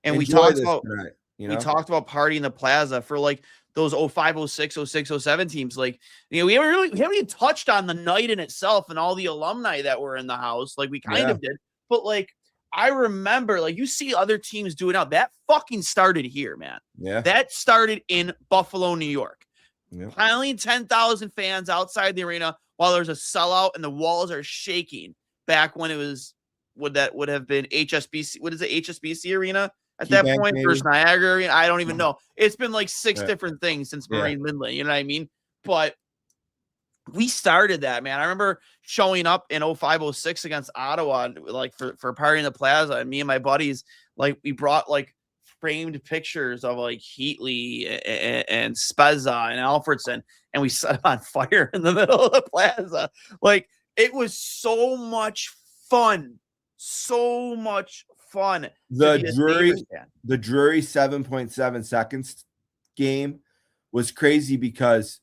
And we talked about tonight, you know? We talked about partying the plaza for like those 05, 06, 06, 07 teams. Like, you know, we haven't even touched on the night in itself and all the alumni that were in the house. Like we kind of did, but like I remember, like you see other teams do it now. That fucking started here, man. Yeah, that started in Buffalo, New York. Piling 10,000 fans outside the arena while there's a sellout and the walls are shaking. Back when it was, would have been HSBC? What is it? HSBC arena at that point? Maybe. First Niagara arena. I don't even know. It's been like 6 different things since Marine Midland. You know what I mean? But we started that, man. I remember showing up in 05, 06 against Ottawa, like for partying the plaza, and me and my buddies, like we brought like framed pictures of like Heatley and Spezza and Alfredson, and we set them on fire in the middle of the plaza. Like it was so much fun. The Drury 7.7 seconds game was crazy because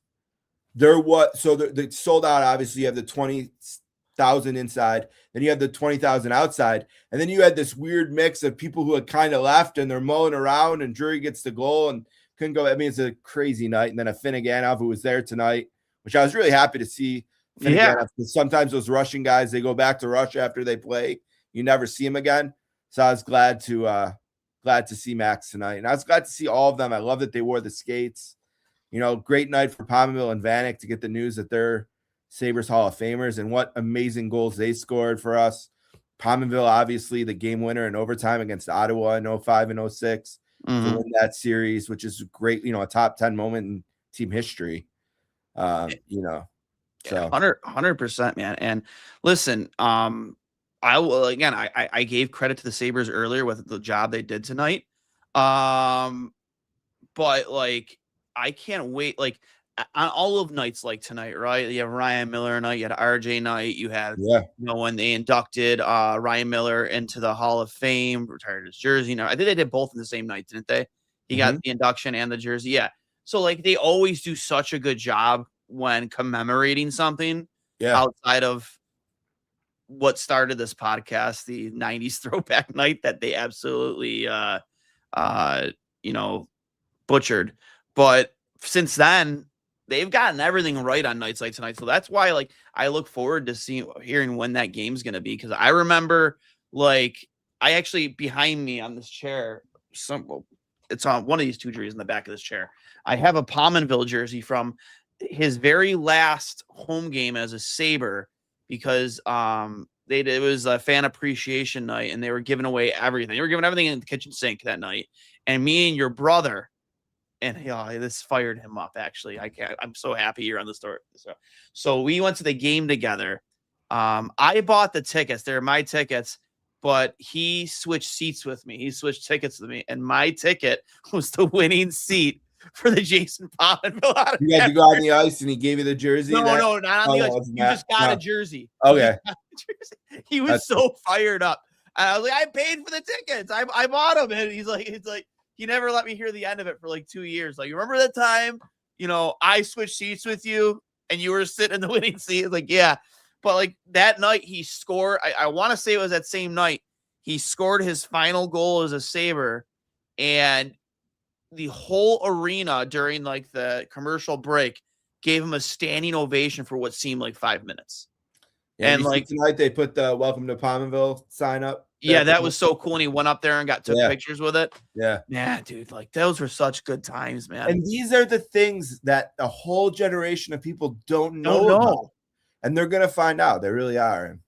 the sold out. Obviously, you have the 20,000 inside, then you have the 20,000 outside, and then you had this weird mix of people who had kind of left and they're mulling around, and Drury gets the goal and couldn't go. I mean, it's a crazy night. And then a Finneganov who was there tonight, which I was really happy to see. Yeah. Sometimes those Russian guys, they go back to Russia after they play. You never see them again. So I was glad to see Max tonight. And I was glad to see all of them. I love that they wore the skates. Great night for Pominville and Vanek to get the news that they're Sabres Hall of Famers, and what amazing goals they scored for us. Pominville, obviously, the game winner in overtime against Ottawa in 05 and 06 to win that series, which is great, a top 10 moment in team history. So 100%, man. And listen, I gave credit to the Sabres earlier with the job they did tonight. But like, I can't wait. Like, on all of nights like tonight, right? You have Ryan Miller night, you had RJ night, you have when they inducted Ryan Miller into the Hall of Fame, retired his jersey. I think they did both in the same night, didn't they? He got the induction and the jersey. Yeah. So like, they always do such a good job when commemorating something outside of what started this podcast, the 90s throwback night that they absolutely butchered. But since then, they've gotten everything right on nights like tonight. So that's why, like, I look forward to hearing when that game's going to be. Because I remember, like, I actually, behind me on this chair, it's on one of these two jerseys in the back of this chair. I have a Pominville jersey from his very last home game as a Sabre, because it was a fan appreciation night, and they were giving away everything. They were giving everything in the kitchen sink that night. And me and your brother, and this fired him up. Actually, I'm so happy you're on the story. So we went to the game together. I bought the tickets. They're my tickets, but he switched seats with me. He switched tickets with me, and my ticket was the winning seat for the Jason Pominville. You had to go on the ice, and he gave you the jersey. No, not on the ice. You just got a jersey. Okay. He was so fired up. And I was like, I paid for the tickets. I bought them, and he's like. He never let me hear the end of it for like 2 years. Like, you remember that time, I switched seats with you and you were sitting in the winning seat? Like, yeah. But like, that night he scored. I want to say it was that same night. He scored his final goal as a Sabre, and the whole arena during like the commercial break gave him a standing ovation for what seemed like 5 minutes. Yeah, and like tonight they put the "Welcome to Pominville" sign up. Yeah, that was so cool. And he went up there and took pictures with it. Yeah. Yeah, dude. Like, those were such good times, man. And these are the things that a whole generation of people don't know. About. And they're going to find out. They really are.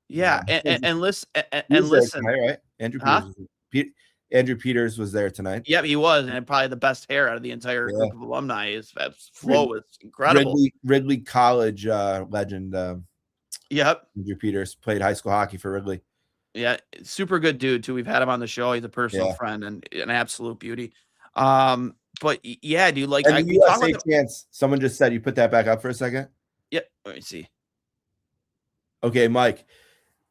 Yeah. And listen. Tonight, right? Andrew Peters was there tonight. Yep, he was. And probably the best hair out of the entire group of alumni. His flow was incredible. Ridley College legend. Yep. Andrew Peters played high school hockey for Ridley. Yeah, super good dude too. We've had him on the show. He's a personal friend and an absolute beauty. But yeah, dude, like, and the USA chance. Someone just said, you put that back up for a second. Yep. Let me see. Okay, Mike.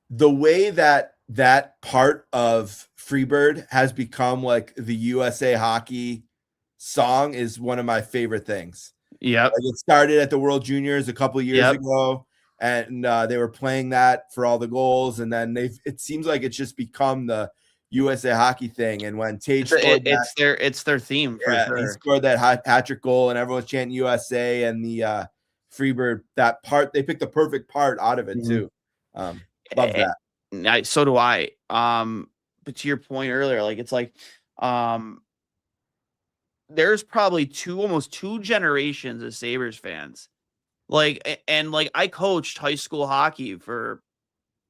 The way that part of Freebird has become like the USA Hockey song is one of my favorite things. Yeah, like, it started at the World Juniors a couple of years ago. And they were playing that for all the goals, and then it seems like it's just become the USA Hockey thing. And when Tage scored it's their theme for sure. He scored that hat-trick goal, and everyone's chanting USA, and the Freebird, that part, they picked the perfect part out of it too. Love that. So do I. But to your point earlier, like, it's like there's probably almost two generations of Sabres fans. Like, and like, I coached high school hockey for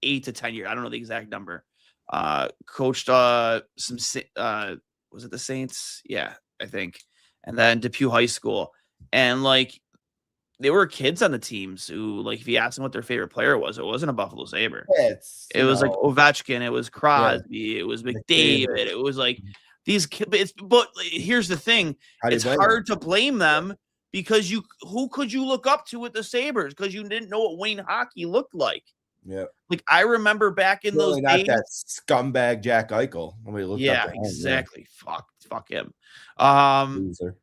8 to 10 years. I don't know the exact number. Coached some was it the Saints? Yeah, I think. And then Depew High School. And like, there were kids on the teams who, like, if you asked them what their favorite player was, it wasn't a Buffalo Sabre. It was like Ovechkin, it was Crosby, it was McDavid, it was like these kids. But here's the thing: it's hard to blame them. Because who could you look up to with the Sabres? Because you didn't know what Wayne hockey looked like. Yeah. Like, I remember back in those days. Not that scumbag Jack Eichel. Exactly. Fuck him. Loser.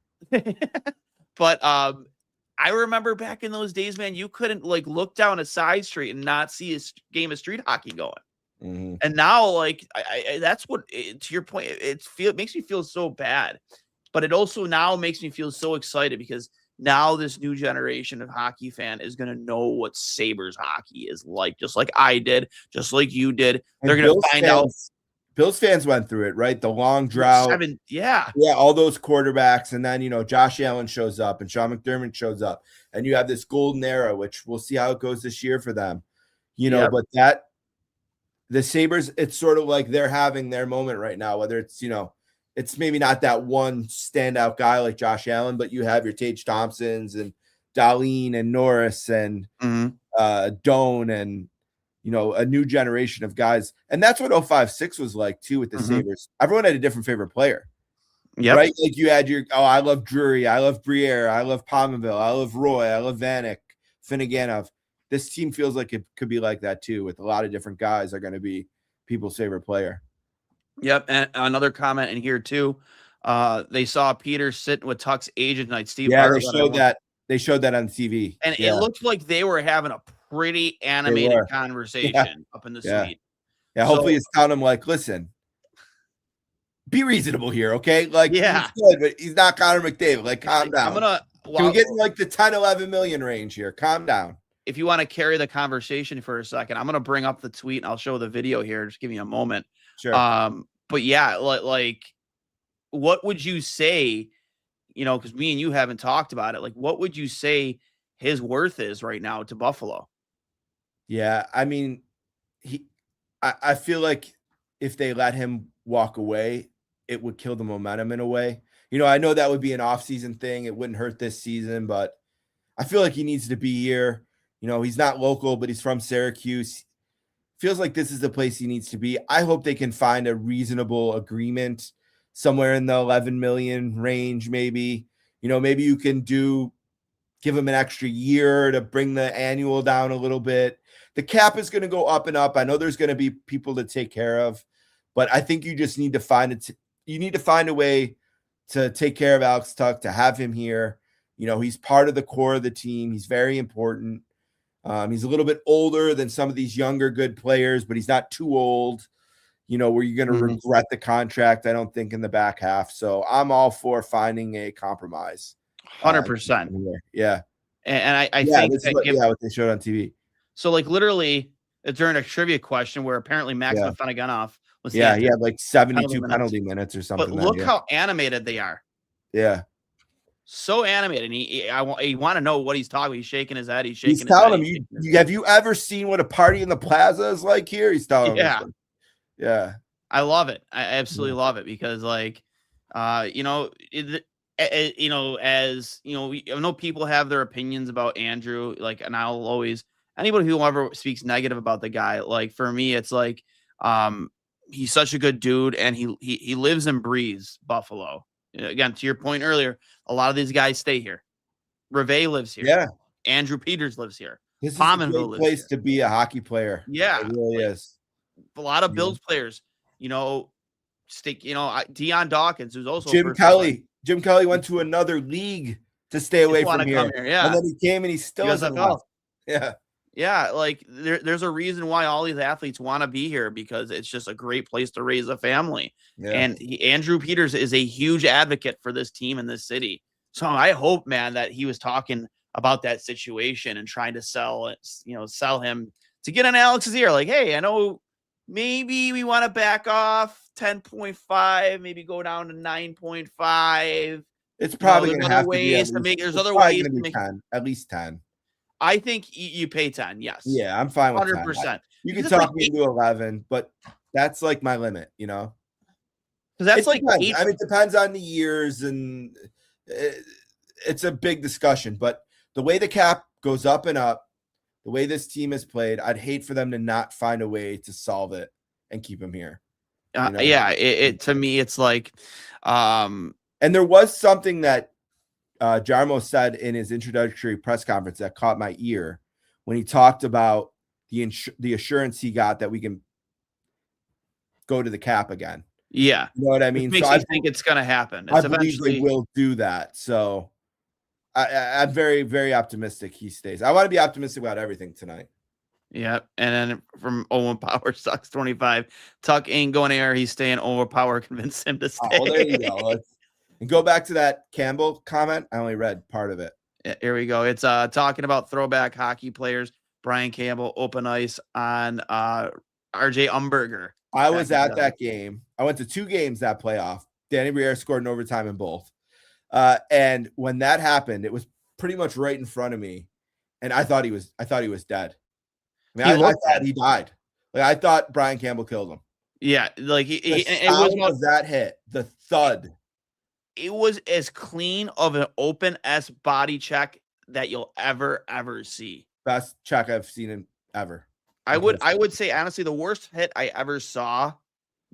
But I remember back in those days, man, you couldn't like look down a side street and not see a game of street hockey going. And now, like, I that's what, to your point, it makes me feel so bad. But it also now makes me feel so excited because now this new generation of hockey fan is going to know what Sabres hockey is like, just like I did, just like you did. They're going to find out. Bills fans went through it, right? The long drought. Yeah, all those quarterbacks. And then, Josh Allen shows up and Sean McDermott shows up. And you have this golden era, which we'll see how it goes this year for them. But the Sabres, it's sort of like they're having their moment right now, whether it's, it's maybe not that one standout guy like Josh Allen, but you have your Tage Thompsons and Duane and Norris and Doan and, a new generation of guys. And that's what 05-06 was like too with the Sabres. Everyone had a different favorite player. Yep. Right? Like you had I love Drury, I love Briere, I love Pominville, I love Roy, I love Vanek, Finneganov. This team feels like it could be like that too, with a lot of different guys are going to be people's favorite player. Yep. And another comment in here too. They saw Peter sitting with Tuch's agent tonight, Steve. Yeah, they showed that on TV. And it looked like they were having a pretty animated conversation up in the suite. Yeah, hopefully it's telling him like, listen, be reasonable here, okay? Like, he's good, but he's not Connor McDavid. Like, calm down. Can we get in like the 10, 11 million range here? Calm down. If you want to carry the conversation for a second, I'm going to bring up the tweet and I'll show the video here. Just give me a moment. Sure. But yeah, like what would you say, because me and you haven't talked about it. Like, what would you say his worth is right now to Buffalo? Yeah, I mean, I feel like if they let him walk away, it would kill the momentum in a way. I know that would be an off-season thing. It wouldn't hurt this season, but I feel like he needs to be here. He's not local, but he's from Syracuse. Feels like this is the place he needs to be. I hope they can find a reasonable agreement somewhere in the 11 million range, maybe. Maybe you can give him an extra year to bring the annual down a little bit. The cap is going to go up and up. I know there's going to be people to take care of, but I think you just need to find it. You need to find a way to take care of Alex Tuch, to have him here. He's part of the core of the team. He's very important. He's a little bit older than some of these younger good players, but he's not too old, where you're going to regret the contract, I don't think, in the back half. So I'm all for finding a compromise. 100%. Yeah. And I think what they showed on TV. So like literally during a trivia question where apparently Max Afinogenov was he had like 72 penalty minutes or something. But look how animated they are. Yeah. So animated. And you want to know what he's talking. He's shaking his head. He's telling him, have you ever seen what a party in the plaza is like here? He's telling him. Yeah. I love it. I absolutely love it because like, as I know people have their opinions about Andrew, like, and I'll always, anybody who ever speaks negative about the guy, like for me, it's like, he's such a good dude and he lives and breathes Buffalo. Again, to your point earlier, a lot of these guys stay here. Reve lives here. Yeah. Andrew Peters lives here. This is a great place to be a hockey player. Yeah. It really is. A lot of Bills players, Dion Dawkins, who's also Jim Kelly. Jim Kelly went to another league to stay away from here. Yeah. And then he came and he still doesn't left. Yeah. Yeah, like there's a reason why all these athletes want to be here because it's just a great place to raise a family. Yeah. And Andrew Peters is a huge advocate for this team in this city. So I hope, man, that he was talking about that situation and trying to sell him to get on Alex's ear. Like, hey, I know maybe we want to back off 10.5, maybe go down to 9.5. It's probably going to have ways to make. There's other ways to make 10, at least 10. I think you pay 10. Yes. Yeah, I'm fine with 100%. You can talk me into 11, but that's like my limit, Because that's like it depends on the years, and it's a big discussion. But the way the cap goes up and up, the way this team has played, I'd hate for them to not find a way to solve it and keep him here. Yeah, to me, it's like, and there was something that Yarmmo said in his introductory press conference that caught my ear when he talked about the assurance he got that we can go to the cap again. Yeah. You know what I mean? Makes me think it's going to happen. I believe they will do that. So I'm very, very optimistic he stays. I want to be optimistic about everything tonight. Yeah. And then from Owen Power sucks 25. Tuch ain't going anywhere. He's staying. Owen Power convinced him to stay. Oh, well, there you go. And go back to that Campbell comment. I only read part of it. Yeah, here we go. It's talking about throwback hockey players. Brian Campbell, open ice on RJ Umberger. I was at that game. I went to 2 games that playoff. Danny Briere scored in overtime in both. And when that happened, it was pretty much right in front of me. And I thought he was dead. I mean, I thought he died. Like, I thought Brian Campbell killed him. Yeah, like it was that hit, the thud. It was as clean of an open S body check that you'll ever see. Best check I've seen in ever. I would say honestly the worst hit I ever saw,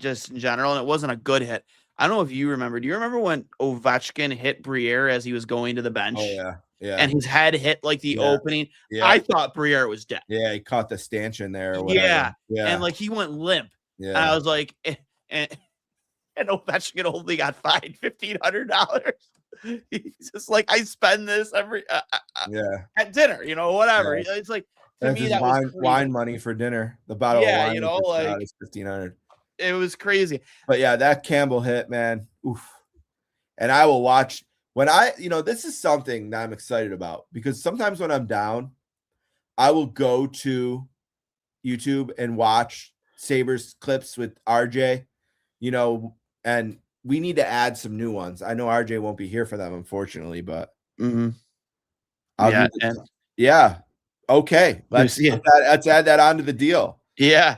just in general, and it wasn't a good hit. I don't know if you remember. Do you remember when Ovechkin hit Briere as he was going to the bench? Oh yeah. And his head hit like the opening. Yeah. I thought Briere was dead. Yeah, he caught the stanchion there. Or whatever. Yeah, and like he went limp. Yeah, and I was like, and Ovechkin only got fined $1,500. He's just like, I spend this every at dinner, whatever. Yeah. It's like to me that was wine money for dinner. The bottle of wine, like is $1,500. It was crazy. But yeah, that Campbell hit, man. Oof. And I will watch when this is something that I'm excited about, because sometimes when I'm down, I will go to YouTube and watch Sabres clips with RJ, and we need to add some new ones. I know RJ won't be here for them, unfortunately, but okay. Let's add that onto the deal. Yeah.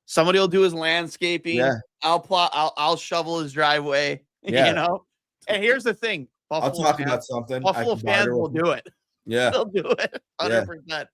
Somebody will do his landscaping. Yeah. I'll shovel his driveway. And here's the thing. I'll talk about something. Buffalo fans will do it. Yeah. They'll do it 100%.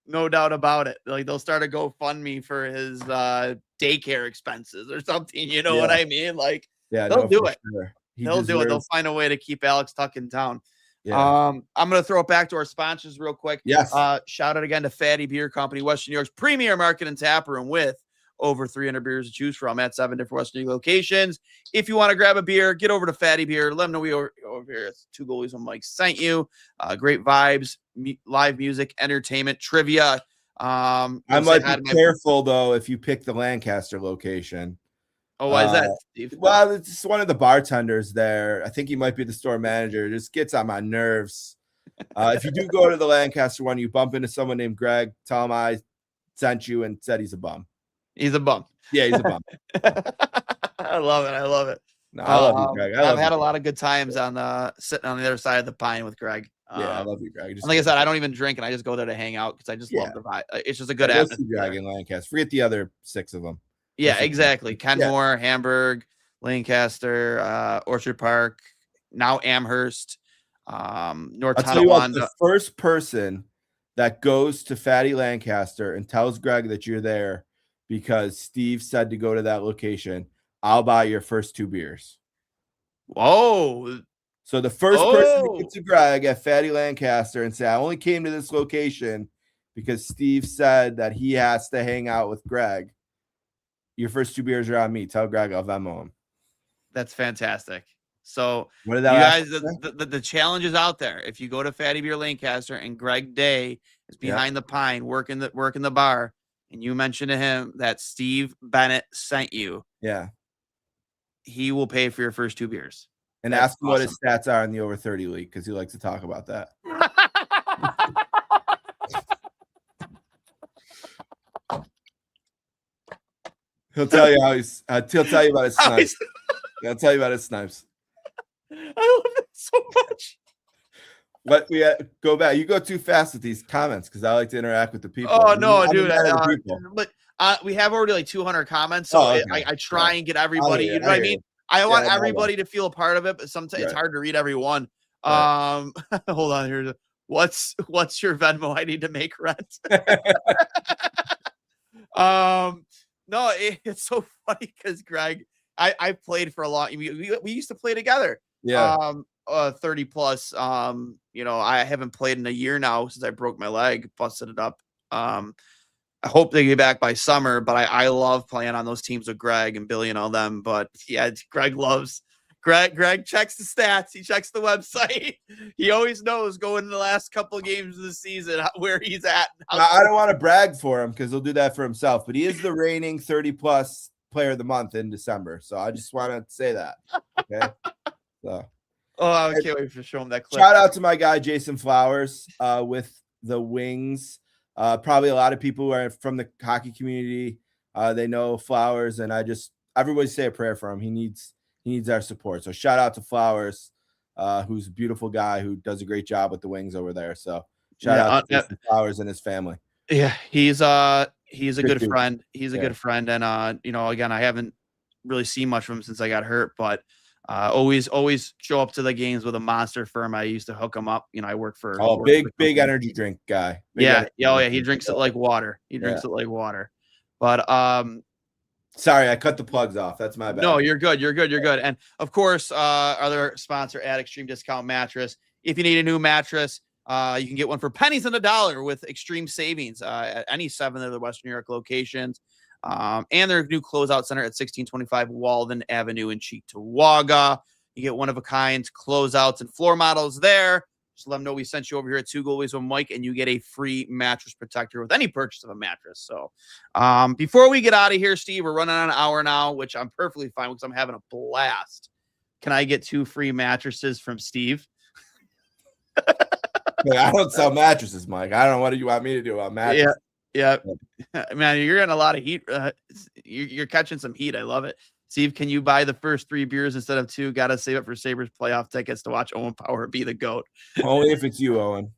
No doubt about it. Like, they'll start a GoFundMe for his daycare expenses or something. You know what I mean? Like, they'll do it. Sure. They'll do it. They'll find a way to keep Alex Tuch in town. Yeah. I'm going to throw it back to our sponsors real quick. Yes. Shout out again to Fatty Beer Company, Western New York's premier market and tap room with over 300 beers to choose from at 7 different Western New York locations. If you want to grab a beer, get over to Fatty Beer. Let them know we over here. It's 2 goalies and Mike sent you. Great vibes, live music, entertainment, trivia. I might be careful though if you pick the Lancaster location. Oh, why is that, Steve? Well, it's just one of the bartenders there. I think he might be the store manager. It just gets on my nerves. If you do go to the Lancaster one, you bump into someone named Greg. Tell him I sent you and said he's a bum. He's a bum. Yeah, he's a bum. I love it. No, I love you, Greg. I've had a lot of good times on sitting on the other side of the pine with Greg. I love you, Greg. Like I said, I don't even drink, and I just go there to hang out because I just love the vibe. It's just a good atmosphere. Greg in Lancaster. Forget the other 6 of them. Yeah, exactly. Kenmore, Hamburg, Lancaster, Orchard Park, now Amherst, North Tonawanda. The first person that goes to Fatty Lancaster and tells Greg that you're there because Steve said to go to that location, I'll buy your first 2 beers. Whoa. So the first person to get to Greg at Fatty Lancaster and say, I only came to this location because Steve said that he has to hang out with Greg. Your first 2 beers are on me. Tell Greg I'll Venmo him. That's fantastic. So what did you guys, the challenge is out there. If you go to Fatty Beer Lancaster and Greg Day is behind the pine working the bar, and you mention to him that Steve Bennett sent you, he will pay for your first 2 beers. And ask him what his stats are in the over 30 league because he likes to talk about that. He'll tell you how he'll tell you about his snipes. He'll tell you about his snipes. I love it so much. But we go back. You go too fast with these comments because I like to interact with the people. Oh no, dude! But we have already like 200 comments, so I try and get everybody. You know what I mean? I want everybody to feel a part of it, but sometimes it's hard to read every one. Hold on here. What's your Venmo? I need to make rent. No, it's so funny because Greg, I played for a long. We used to play together. 30 plus. I haven't played in a year now since I broke my leg, busted it up. I hope they get back by summer, but I love playing on those teams with Greg and Billy and all them. But yeah, Greg checks the stats. He checks the website. He always knows going in the last couple of games of the season where he's at. I don't want to brag for him because he'll do that for himself, but he is the reigning 30 plus player of the month in December. So I just want to say that. Okay. So. Oh, I can't wait to show him that clip. Shout out to my guy Jason Flowers with the Wings. Probably a lot of people who are from the hockey community. They know Flowers, and everybody say a prayer for him. He needs our support. So shout out to Flowers, who's a beautiful guy who does a great job with the Wings over there. So shout out to Jason Flowers and his family. Yeah, he's a good friend. He's a good friend, and again, I haven't really seen much of him since I got hurt, but always show up to the games with a Monster firm. I used to hook him up. I work for big energy drink guy. He drinks it like water. Drinks it like water. But sorry, I cut the plugs off. That's my bad. No, you're good. And of course, our other sponsor at Extreme Discount Mattress. If you need a new mattress, you can get one for pennies on the dollar with extreme savings at any 7 of the Western New York locations. And their new closeout center at 1625 Walden Avenue in Cheektowaga. You get one-of-a-kind closeouts and floor models there. Just let them know we sent you over here at Two Goalies with Mike, and you get a free mattress protector with any purchase of a mattress. So before we get out of here, Steve, we're running on an hour now, which I'm perfectly fine with because I'm having a blast. Can I get 2 free mattresses from Steve? I don't sell mattresses, Mike. I don't know what you want me to do on mattresses. Yeah. Man, you're getting a lot of heat. You're catching some heat. I love it. Steve, can you buy the first 3 beers instead of 2? Got to save it for Sabres playoff tickets to watch Owen Power be the GOAT. Only if it's you, Owen.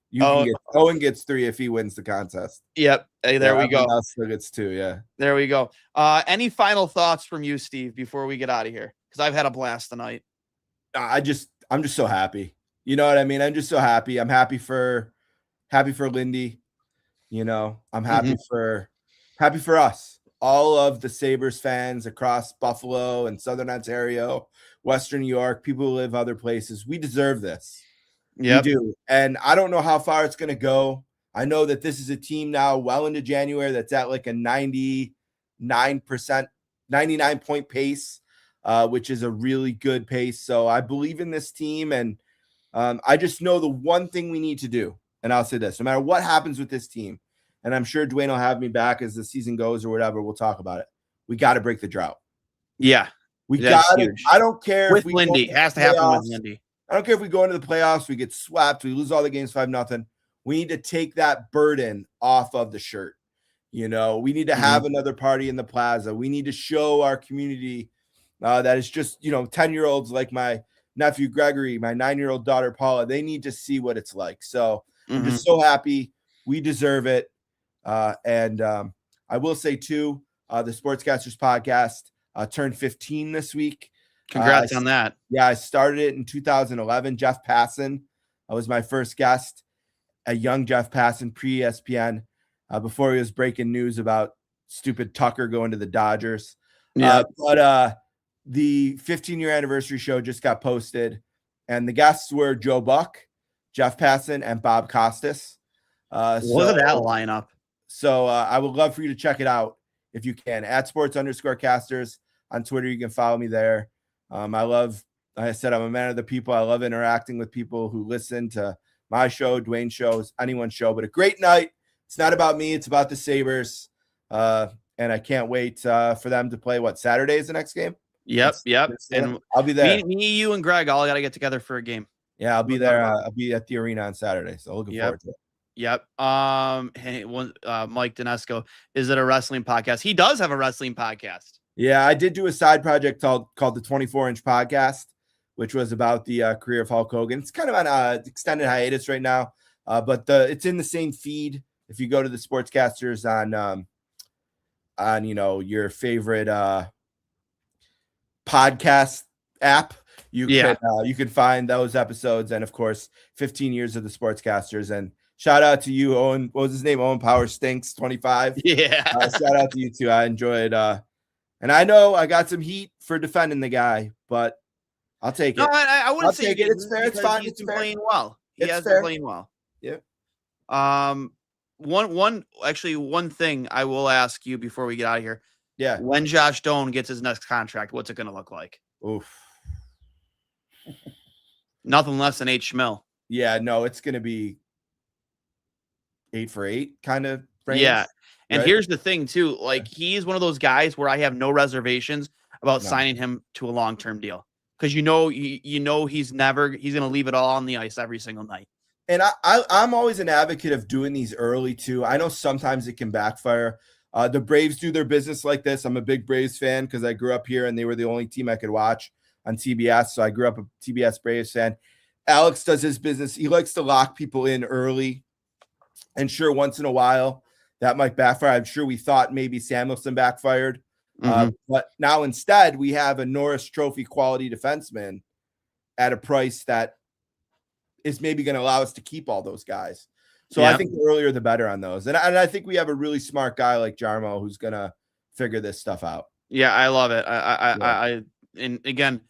Owen gets 3 if he wins the contest. Yep. Hey, there we go. Still gets 2. Yeah. There we go. Any final thoughts from you, Steve, before we get out of here? Because I've had a blast tonight. I'm just so happy. You know what I mean? I'm just so happy. I'm happy for Lindy. I'm happy for us, all of the Sabres fans across Buffalo and Southern Ontario, Western New York, people who live other places. We deserve this. Yep. We do. And I don't know how far it's going to go. I know that this is a team now well into January that's at like a 99-point pace, which is a really good pace. So I believe in this team. And I just know the one thing we need to do. And I'll say this, no matter what happens with this team, and I'm sure Duane will have me back as the season goes or whatever, we'll talk about it. We got to break the drought. Yeah. We got to. I don't care with Lindy. It has to happen with Lindy. I don't care if we go into the playoffs, we get swept, we lose all the games 5-0. We need to take that burden off of the shirt. We need to have another party in the plaza. We need to show our community that it's just, 10-year-olds like my nephew Gregory, my 9-year-old daughter Paula. They need to see what it's like. So I'm just so happy. We deserve it. And I will say, too, the Sportscasters podcast turned 15 this week. Congrats on that. Yeah, I started it in 2011. Jeff Passan was my first guest, a young Jeff Passan, pre-ESPN, before he was breaking news about stupid Tucker going to the Dodgers. Yeah. But the 15-year anniversary show just got posted, and the guests were Joe Buck, Jeff Passan, and Bob Costas. Look at that lineup. So I would love for you to check it out if you can. At @sports_casters on Twitter. You can follow me there. Like I said, I'm a man of the people. I love interacting with people who listen to my show, Duane's shows, anyone's show. But a great night. It's not about me. It's about the Sabres. And I can't wait for them to play. Saturday is the next game? Yep. And I'll be there. Me, you, and Greg all got to get together for a game. Yeah, I'll be there. I'll be at the arena on Saturday. So looking forward to it. Yep. Mike Donesco, is it a wrestling podcast? He does have a wrestling podcast. Yeah, I did do a side project called the 24-inch podcast, which was about the career of Hulk Hogan. It's kind of on extended hiatus right now, but it's in the same feed. If you go to the Sportscasters on your favorite podcast app, you can find those episodes, and of course 15 years of the Sportscasters. And shout out to you, Owen. What was his name? Owen Power Stinks 25. Yeah. Shout out to you too. I enjoyed and I know I got some heat for defending the guy, but I'll take it. No, I wouldn't say it. It's fair. It's fine. He's been playing well. He has been playing well. Yeah. One thing I will ask you before we get out of here. Yeah. When Josh Doan gets his next contract, what's it going to look like? Oof. Nothing less than 8 schmil. Yeah, no, it's going to be 8 for 8 kind of frames. Yeah. And right? here's the thing too, like he's one of those guys where I have no reservations about signing him to a long-term deal. Because you know he's going to leave it all on the ice every single night. And I'm always an advocate of doing these early too. I know sometimes it can backfire. The Braves do their business like this. I'm a big Braves fan because I grew up here and they were the only team I could watch on TBS. So I grew up a TBS Braves fan. Alex does his business. He likes to lock people in early. And sure, once in a while, that might backfire. I'm sure we thought maybe Samuelson backfired. But now instead, we have a Norris Trophy quality defenseman at a price that is maybe going to allow us to keep all those guys. So I think the earlier the better on those. And I think we have a really smart guy like Yarmmo who's going to figure this stuff out. Yeah, I love it. And again,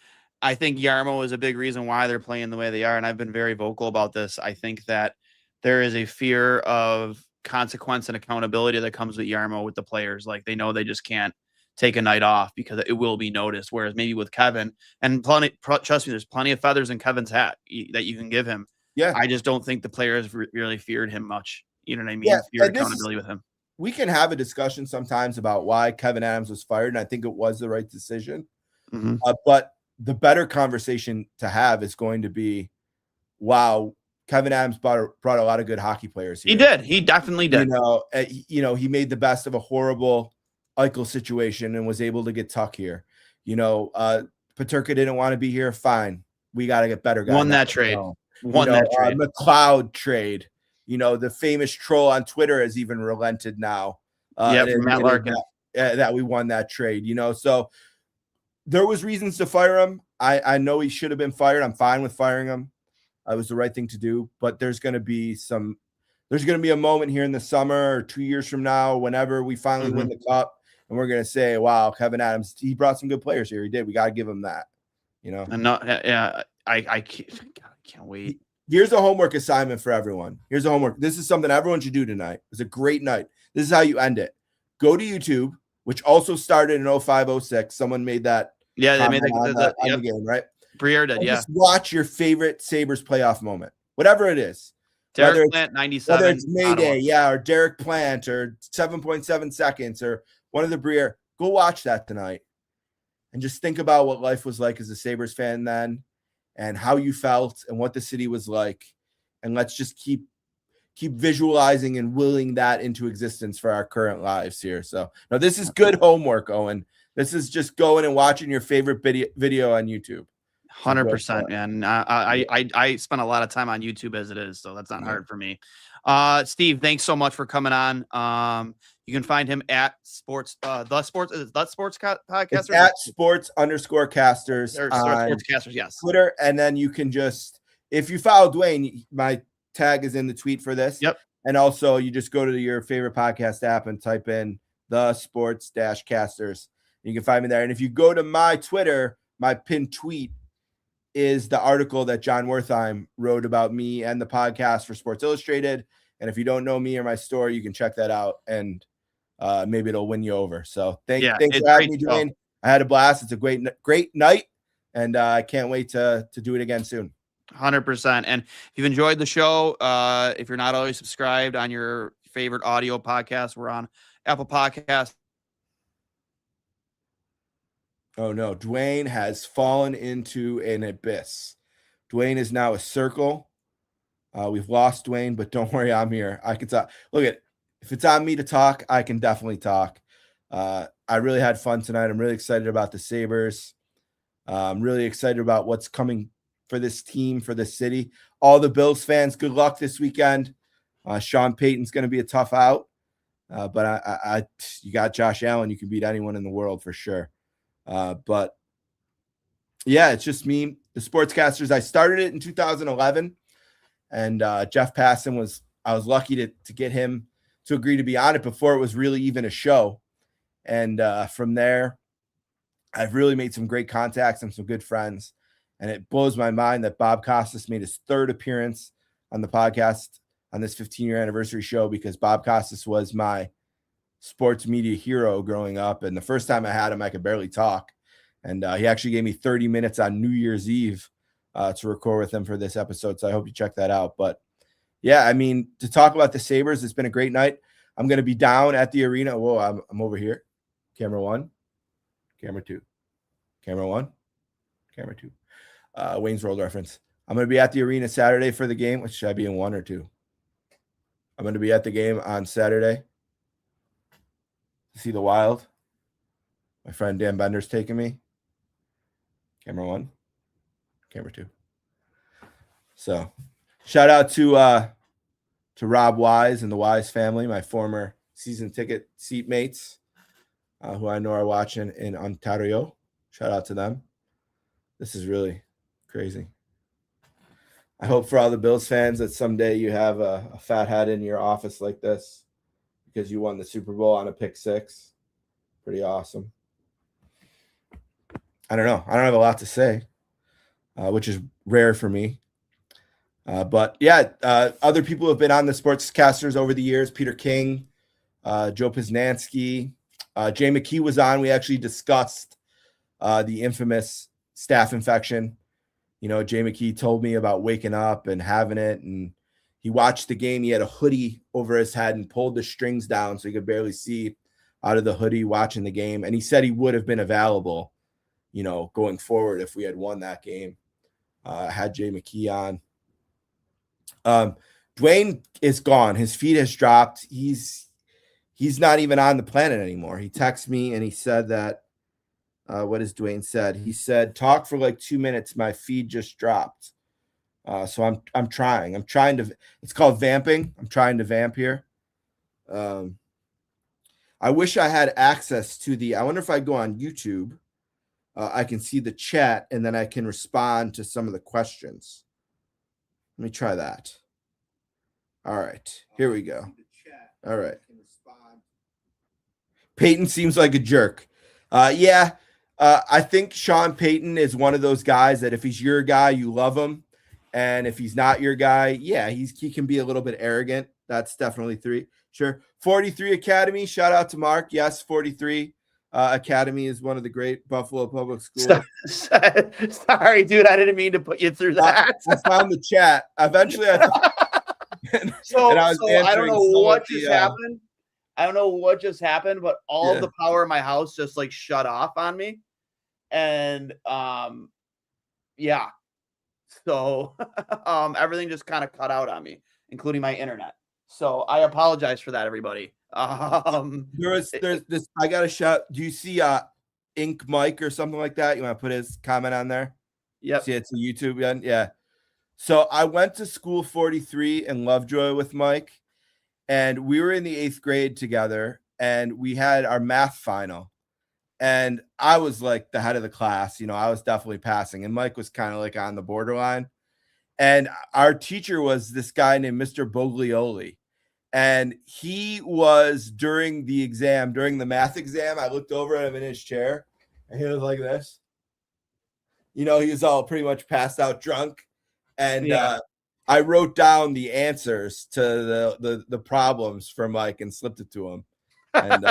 I think Yarmmo is a big reason why they're playing the way they are. And I've been very vocal about this. I think that there is a fear of consequence and accountability that comes with Yarmmo with the players. Like they know they just can't take a night off because it will be noticed. Whereas maybe with Kevin, and trust me, there's plenty of feathers in Kevin's hat that you can give him. Yeah. I just don't think the players really feared him much. You know what I mean? Yeah, feared accountability with him. We can have a discussion sometimes about why Kevin Adams was fired, and I think it was the right decision. But the better conversation to have is going to be, wow, Kevin Adams brought a lot of good hockey players here. He did. He definitely did. He made the best of a horrible Eichel situation and was able to get Tuch here. Paterka didn't want to be here. Fine. We got to get better guys. Won that trade. McLeod trade. The famous troll on Twitter has even relented now. From Matt Larkin. That we won that trade, So there was reasons to fire him. I know he should have been fired. I'm fine with firing him. It was the right thing to do. But there's going to be a moment here in the summer or 2 years from now, whenever we finally win the cup, and we're going to say, wow, Kevin Adams, he brought some good players here. He did. We got to give him that, And I can't wait. Here's a homework assignment for everyone. Here's a homework. This is something everyone should do tonight. It's a great night. This is how you end it. Go to YouTube, which also started in 05-06. Someone made that. Yeah, they made the game, right? Briere did, Just watch your favorite Sabres playoff moment, whatever it is. Derek Plant, 97. Whether it's Mayday, or Derek Plant, or 7.7 seconds, or one of the Briere. Go watch that tonight. And just think about what life was like as a Sabres fan then, and how you felt, and what the city was like. And let's just keep visualizing and willing that into existence for our current lives here. So now this is good homework, Owen. This is just going and watching your favorite video on YouTube. 100%, man. I spend a lot of time on YouTube as it is, so that's not hard for me. Steve, thanks so much for coming on. You can find him at the sports podcast. It's at sports_casters on sportscasters, yes. Twitter, and then you can just, if you follow Duane, my tag is in the tweet for this. Yep. And also, you just go to your favorite podcast app and type in the sports-casters. You can find me there. And if you go to my Twitter, my pinned tweet is the article that John Wertheim wrote about me and the podcast for Sports Illustrated. And if you don't know me or my story, you can check that out, and maybe it'll win you over. So thanks for having me, Duane. I had a blast. It's a great night, and I can't wait to do it again soon. 100%. And if you've enjoyed the show, if you're not already subscribed on your favorite audio podcast, we're on Apple Podcasts. Oh no, Duane has fallen into an abyss. Duane is now a circle. We've lost Duane, but don't worry, I'm here. I can talk. If it's on me to talk, I can definitely talk. I really had fun tonight. I'm really excited about the Sabres. I'm really excited about what's coming for this team, for this city. All the Bills fans, good luck this weekend. Sean Payton's going to be a tough out, but you got Josh Allen. You can beat anyone in the world for sure. But yeah, it's just me, the Sportscasters. I started it in 2011, and Jeff Passan I was lucky to get him to agree to be on it before it was really even a show. And from there, I've really made some great contacts and some good friends. And it blows my mind that Bob Costas made his third appearance on the podcast on this 15-year anniversary show, because Bob Costas was my sports media hero growing up. And the first time I had him, I could barely talk. And he actually gave me 30 minutes on New Year's Eve to record with him for this episode. So I hope you check that out. But yeah, I mean, to talk about the Sabres, it's been a great night. I'm going to be down at the arena. Whoa, I'm over here. Camera 1, camera 2, camera 1, camera 2. Wayne's World reference. I'm going to be at the arena Saturday for the game. Should I be in 1 or 2? I'm going to be at the game on Saturday to see the Wild. My friend Dan Bender's taking me. Camera 1, camera 2. So shout out to Rob Wise and the Wise family, my former season ticket seatmates, who I know are watching in Ontario. Shout out to them. This is really crazy. I hope for all the Bills fans that someday you have a fat head in your office like this because you won the Super Bowl on a pick 6. Pretty awesome. I don't know. I don't have a lot to say, which is rare for me. But yeah, other people have been on the sportscasters over the years. Peter King, Joe Poznanski, Jay McKee was on. We actually discussed the infamous staph infection. You know, Jay McKee told me about waking up and having it, and he watched the game. He had a hoodie over his head and pulled the strings down so he could barely see out of the hoodie watching the game. And he said he would have been available, you know, going forward if we had won that game. I had Jay McKee on. Duane is gone. His feed has dropped. He's not even on the planet anymore. He texted me and he said that, what has Duane said? He said, talk for like 2 minutes. My feed just dropped. So I'm trying to, it's called vamping. I'm trying to vamp here. I wish I had access to I wonder if I go on YouTube, I can see the chat and then I can respond to some of the questions. Let me try that. All right, here we go. All right. Peyton seems like a jerk. I think Sean Payton is one of those guys that if he's your guy, you love him. And if he's not your guy, yeah, he can be a little bit arrogant. That's definitely 3. Sure. 43 Academy. Shout out to Mark. Yes, 43 Academy is one of the great Buffalo public schools. Sorry, dude. I didn't mean to put you through that. I found the chat. Eventually, I don't know what just happened. I don't know what just happened, but all of the power in my house just like shut off on me. And yeah. So everything just kind of cut out on me, including my internet. So I apologize for that, everybody. There's this. I got a shout. Do you see Ink Mike or something like that? You want to put his comment on there? Yep. See, it's a YouTube one. Yeah. So I went to school 43 in Lovejoy with Mike, and we were in the 8th grade together, and we had our math final. And I was like the head of the class, you know, I was definitely passing, and Mike was kind of like on the borderline. And our teacher was this guy named Mr. Boglioli. And he was during the math exam, I looked over at him in his chair and he was like this. You know, he was all pretty much passed out drunk. And I wrote down the answers to the problems for Mike and slipped it to him. And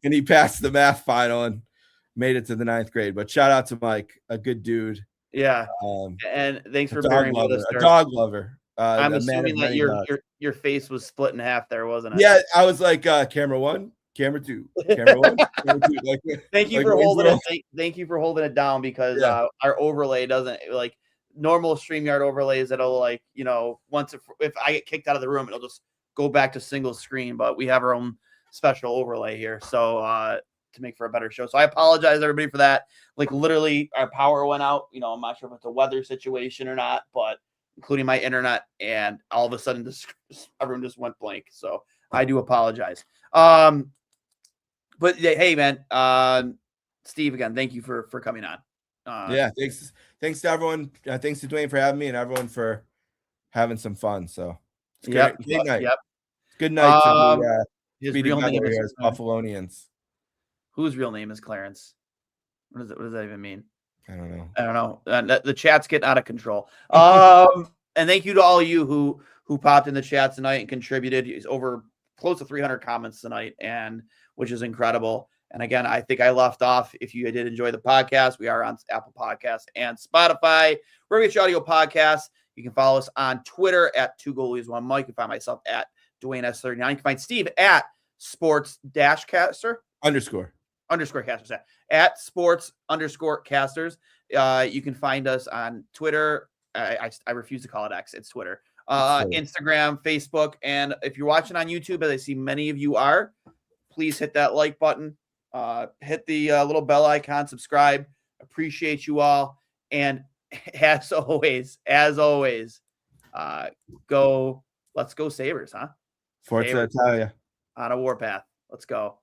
and he passed the math final and made it to the 9th grade. But shout out to Mike, a good dude. Yeah. And thanks for bearing with us. A dog lover. I'm assuming that your face was split in half there, wasn't it? Yeah, I was like camera 1, camera 2, camera 1, camera 2. Like, thank you for holding it. Thank you for holding it down because our overlay doesn't like normal StreamYard overlays. It'll like, you know, if I get kicked out of the room, it'll just go back to single screen. But we have our own special overlay here, so to make for a better show. So I apologize everybody for that. Like literally, our power went out. You know, I'm not sure if it's a weather situation or not, but including my internet, and all of a sudden everyone just went blank. So I do apologize. But hey, man, Steve, again, thank you for coming on. Thanks to everyone. Thanks to Duane for having me and everyone for having some fun. So it's great night. Yep. Good night to his real name is Buffalonians. Whose real name is Clarence? What does that even mean? I don't know. The chat's getting out of control. And thank you to all of you who popped in the chat tonight and contributed. It's over close to 300 comments tonight, and which is incredible. And again, I think I left off. If you did enjoy the podcast, we are on Apple Podcasts and Spotify. We're your audio podcast. You can follow us on Twitter at 2goalies1 Mike. You can find myself at Duane S39. You can find Steve at sports-caster. Underscore casters at sports_casters. You can find us on Twitter. I refuse to call it X. It's Twitter. Instagram, Facebook. And if you're watching on YouTube, as I see many of you are, please hit that like button. Hit the little bell icon, subscribe. Appreciate you all. And as always, let's go Sabres, huh? Forza Italia. On a warpath. Let's go.